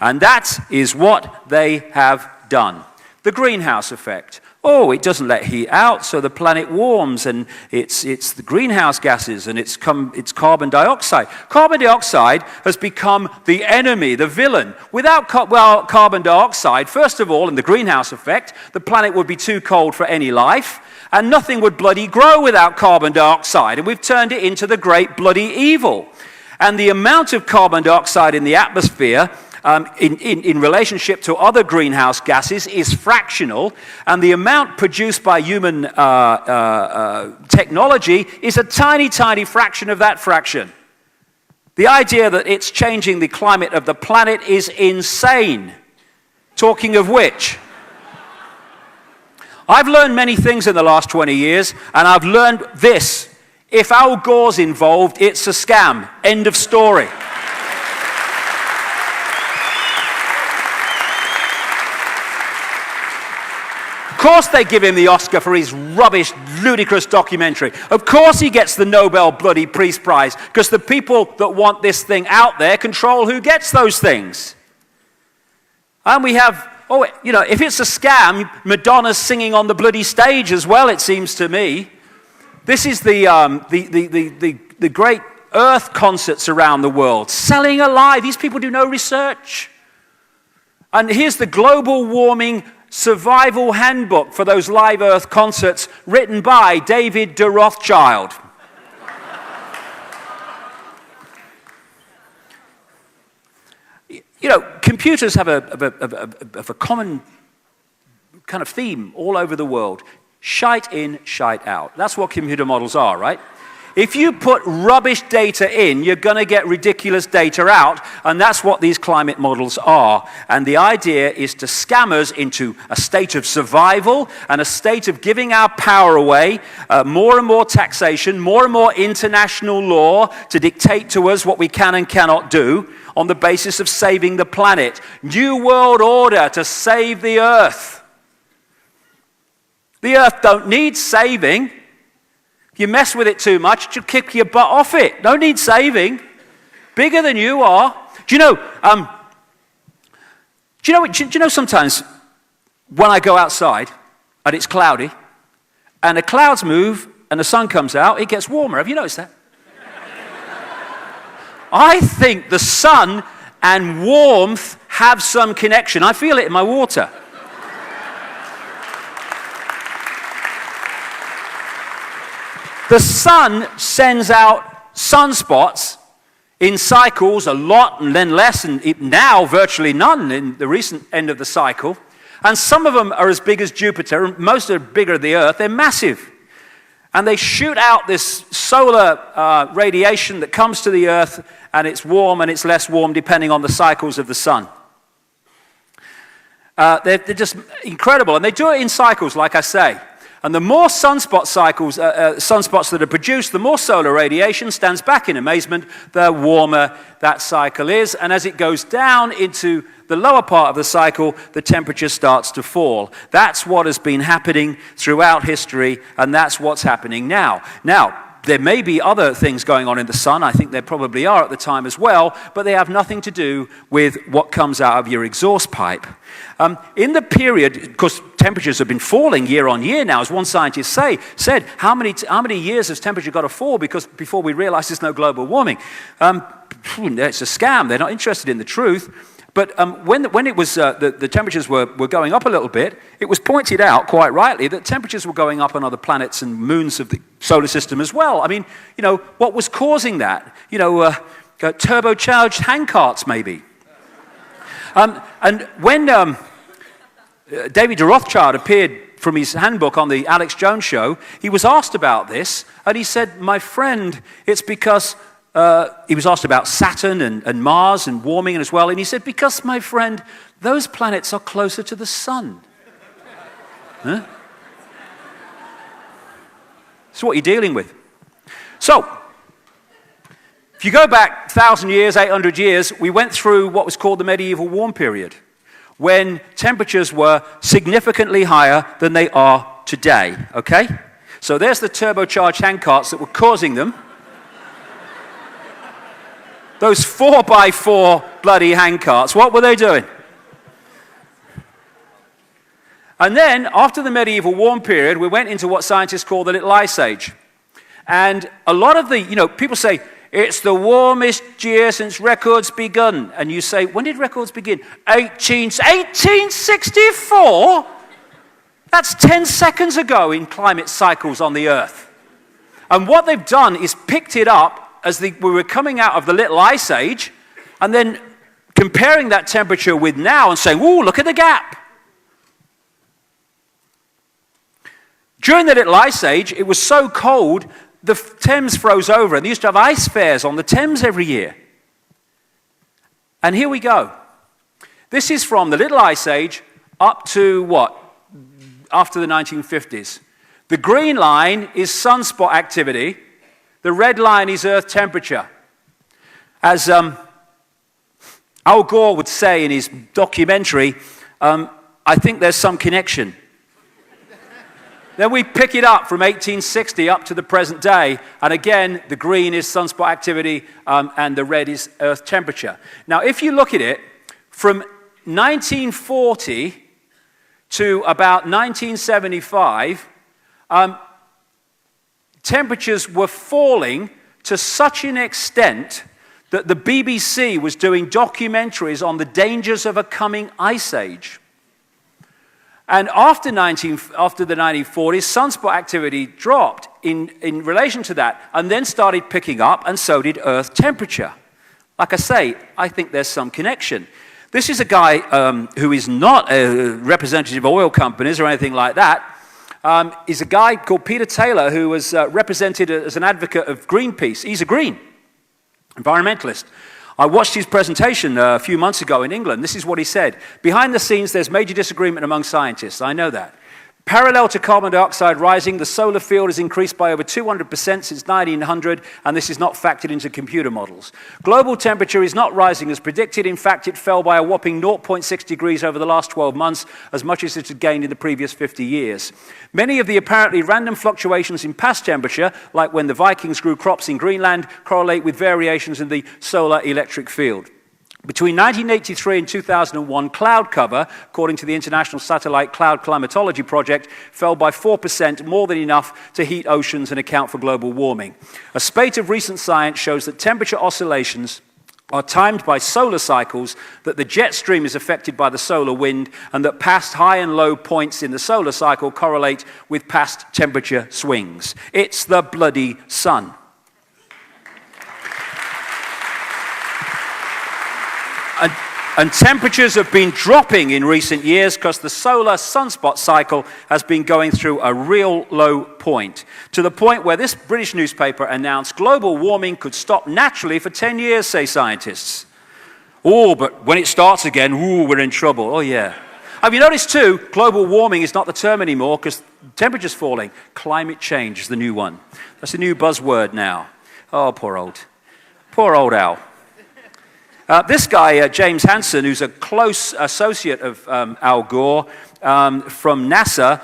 And that is what they have done. The greenhouse effect. Oh, it doesn't let heat out, so the planet warms, and it's the greenhouse gases, and it's carbon dioxide. Carbon dioxide has become the enemy, the villain. Without carbon dioxide, first of all, in the greenhouse effect, the planet would be too cold for any life, and nothing would bloody grow without carbon dioxide, and we've turned it into the great bloody evil. And the amount of carbon dioxide in the atmosphere in relationship to other greenhouse gases is fractional, and the amount produced by human technology is a tiny, tiny fraction of that fraction. The idea that it's changing the climate of the planet is insane. Talking of which, I've learned many things in the last 20 years, and I've learned this. If Al Gore's involved, it's a scam. End of story. Of course they give him the Oscar for his rubbish, ludicrous documentary. Of course he gets the Nobel bloody Peace Prize, because the people that want this thing out there control who gets those things. And we have, if it's a scam, Madonna's singing on the bloody stage as well, it seems to me. This is the great Earth concerts around the world, selling a lie. These people do no research. And here's the global warming survival handbook for those live Earth concerts, written by David de Rothschild. Computers have a common kind of theme all over the world. Shite in, shite out. That's what computer models are, right? If you put rubbish data in, you're going to get ridiculous data out, and that's what these climate models are. And the idea is to scam us into a state of survival and a state of giving our power away, more and more taxation, more and more international law to dictate to us what we can and cannot do on the basis of saving the planet. New world order to save the Earth. The Earth don't need saving. You mess with it too much, you'll kick your butt off it. Don't need saving. Bigger than you are. Do you know sometimes when I go outside and it's cloudy and the clouds move and the sun comes out, it gets warmer. Have you noticed that? I think the sun and warmth have some connection. I feel it in my water. The sun sends out sunspots in cycles, a lot and then less, and now virtually none in the recent end of the cycle. And some of them are as big as Jupiter, and most are bigger than the Earth. They're massive. And they shoot out this solar radiation that comes to the Earth, and it's warm and it's less warm depending on the cycles of the sun. They're just incredible, and they do it in cycles, like I say. And the more sunspots that are produced, the more solar radiation stands back in amazement, the warmer that cycle is. And as it goes down into the lower part of the cycle, the temperature starts to fall. That's what has been happening throughout history, and that's what's happening now. Now, there may be other things going on in the sun. I think there probably are at the time as well, but they have nothing to do with what comes out of your exhaust pipe. In the period, because temperatures have been falling year on year now, as one scientist said, how many years has temperature got to fall before we realize there's no global warming? It's a scam. They're not interested in the truth. But when it was the temperatures were going up a little bit, it was pointed out quite rightly that temperatures were going up on other planets and moons of the solar system as well. I mean, what was causing that? Turbocharged handcarts, maybe. And when David de Rothschild appeared from his handbook on the Alex Jones show, he was asked about this, and he said, "My friend, it's because he was asked about Saturn and Mars and warming as well, and he said, because, my friend, those planets are closer to the sun. Huh? That's what you're dealing with. So, if you go back 1,000 years, 800 years, we went through what was called the medieval warm period, when temperatures were significantly higher than they are today, okay? So there's the turbocharged handcarts that were causing them. Those 4x4 bloody handcarts, what were they doing? And then, after the medieval warm period, we went into what scientists call the Little Ice Age. And a lot of the, people say, it's the warmest year since records begun. And you say, when did records begin? 1864? That's 10 seconds ago in climate cycles on the Earth. And what they've done is picked it up as we were coming out of the Little Ice Age, and then comparing that temperature with now and saying, ooh, look at the gap. During the Little Ice Age, it was so cold, the Thames froze over, and they used to have ice fairs on the Thames every year. And here we go. This is from the Little Ice Age up to what? After the 1950s. The green line is sunspot activity. The red line is Earth temperature. As Al Gore would say in his documentary, I think there's some connection. Then we pick it up from 1860 up to the present day, and again, the green is sunspot activity, and the red is Earth temperature. Now, if you look at it, from 1940 to about 1975, temperatures were falling to such an extent that the BBC was doing documentaries on the dangers of a coming ice age. And after the 1940s, sunspot activity dropped in relation to that, and then started picking up, and so did Earth temperature. Like I say, I think there's some connection. This is a guy who is not a representative of oil companies or anything like that. He's a guy called Peter Taylor, who was represented as an advocate of Greenpeace. He's a green environmentalist. I watched his presentation a few months ago in England. This is what he said. Behind the scenes, there's major disagreement among scientists. I know that. Parallel to carbon dioxide rising, the solar field has increased by over 200% since 1900, and this is not factored into computer models. Global temperature is not rising as predicted. In fact, it fell by a whopping 0.6 degrees over the last 12 months, as much as it had gained in the previous 50 years. Many of the apparently random fluctuations in past temperature, like when the Vikings grew crops in Greenland, correlate with variations in the solar electric field. Between 1983 and 2001, cloud cover, according to the International Satellite Cloud Climatology Project, fell by 4%, more than enough to heat oceans and account for global warming. A spate of recent science shows that temperature oscillations are timed by solar cycles, that the jet stream is affected by the solar wind, and that past high and low points in the solar cycle correlate with past temperature swings. It's the bloody sun. And temperatures have been dropping in recent years because the solar sunspot cycle has been going through a real low point, to the point where this British newspaper announced global warming could stop naturally for 10 years, say scientists. Oh, but when it starts again, ooh, we're in trouble. Oh, yeah. Have you noticed, too, global warming is not the term anymore because temperature's falling. Climate change is the new one. That's the new buzzword now. Oh, poor old Al. This guy, James Hansen, who's a close associate of Al Gore from NASA,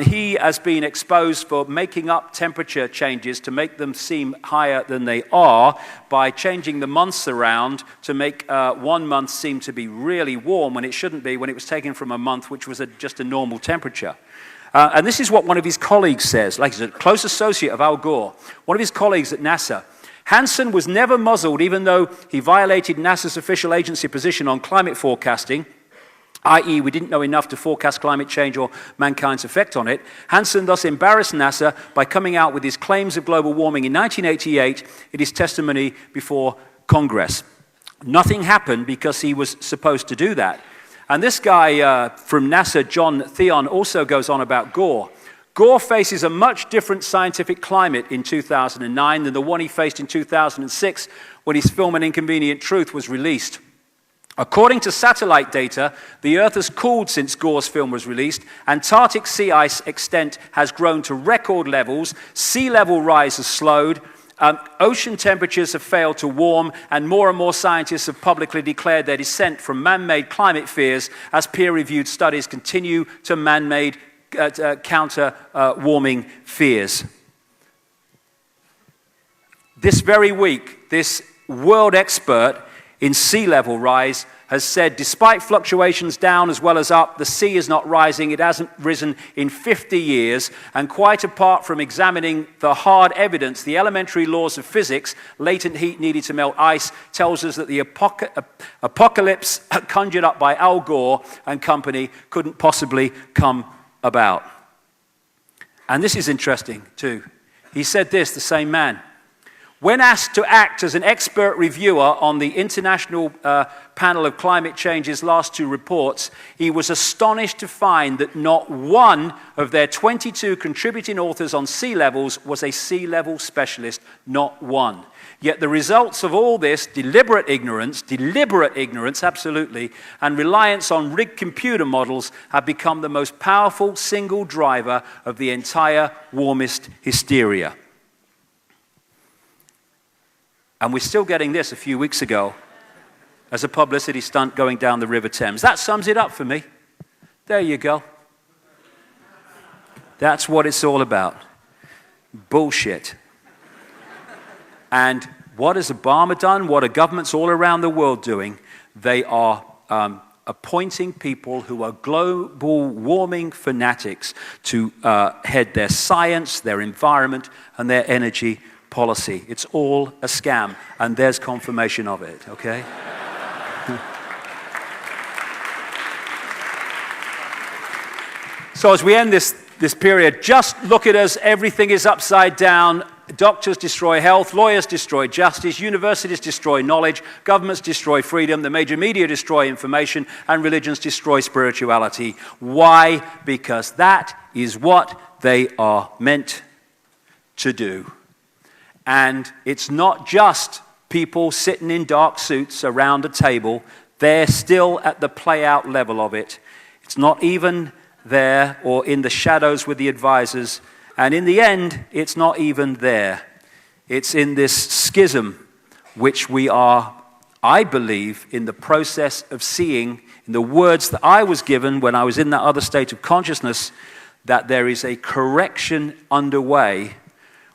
he has been exposed for making up temperature changes to make them seem higher than they are by changing the months around to make 1 month seem to be really warm when it shouldn't be, when it was taken from a month which was just a normal temperature. And this is what one of his colleagues says, like he's a close associate of Al Gore, one of his colleagues at NASA. Hansen was never muzzled, even though he violated NASA's official agency position on climate forecasting, i.e. we didn't know enough to forecast climate change or mankind's effect on it. Hansen thus embarrassed NASA by coming out with his claims of global warming in 1988 in his testimony before Congress. Nothing happened because he was supposed to do that. And this guy from NASA, John Theon, also goes on about Gore. Gore faces a much different scientific climate in 2009 than the one he faced in 2006 when his film An Inconvenient Truth was released. According to satellite data, the Earth has cooled since Gore's film was released. Antarctic sea ice extent has grown to record levels. Sea level rise has slowed. Ocean temperatures have failed to warm, and more scientists have publicly declared their dissent from man-made climate fears as peer-reviewed studies continue to counter warming fears. This very week, this world expert in sea level rise has said, despite fluctuations down as well as up, the sea is not rising. It hasn't risen in 50 years. And quite apart from examining the hard evidence, the elementary laws of physics, latent heat needed to melt ice, tells us that the apocalypse conjured up by Al Gore and company couldn't possibly come about. And this is interesting too. He said this, the same man. When asked to act as an expert reviewer on the International Panel of Climate Change's last two reports, he was astonished to find that not one of their 22 contributing authors on sea levels was a sea level specialist, not one. Yet the results of all this deliberate ignorance, absolutely, and reliance on rigged computer models have become the most powerful single driver of the entire warmist hysteria. And we're still getting this a few weeks ago as a publicity stunt going down the River Thames. That sums it up for me. There you go. That's what it's all about. Bullshit. And what has Obama done? What are governments all around the world doing? They are appointing people who are global warming fanatics to head their science, their environment, and their energy policy. It's all a scam, and there's confirmation of it, okay? So as we end this period, just look at us. Everything is upside down. Doctors destroy health, lawyers destroy justice, universities destroy knowledge, governments destroy freedom, the major media destroy information, and religions destroy spirituality. Why? Because that is what they are meant to do. And it's not just people sitting in dark suits around a table. They're still at the play-out level of it. It's not even there or in the shadows with the advisors. And in the end, it's not even there. It's in this schism which we are, I believe, in the process of seeing, in the words that I was given when I was in that other state of consciousness, that there is a correction underway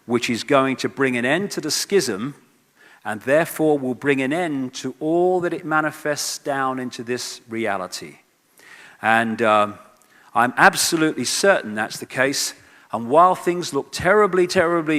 which is going to bring an end to the schism, and therefore will bring an end to all that it manifests down into this reality. And I'm absolutely certain that's the case. And while things look terribly, terribly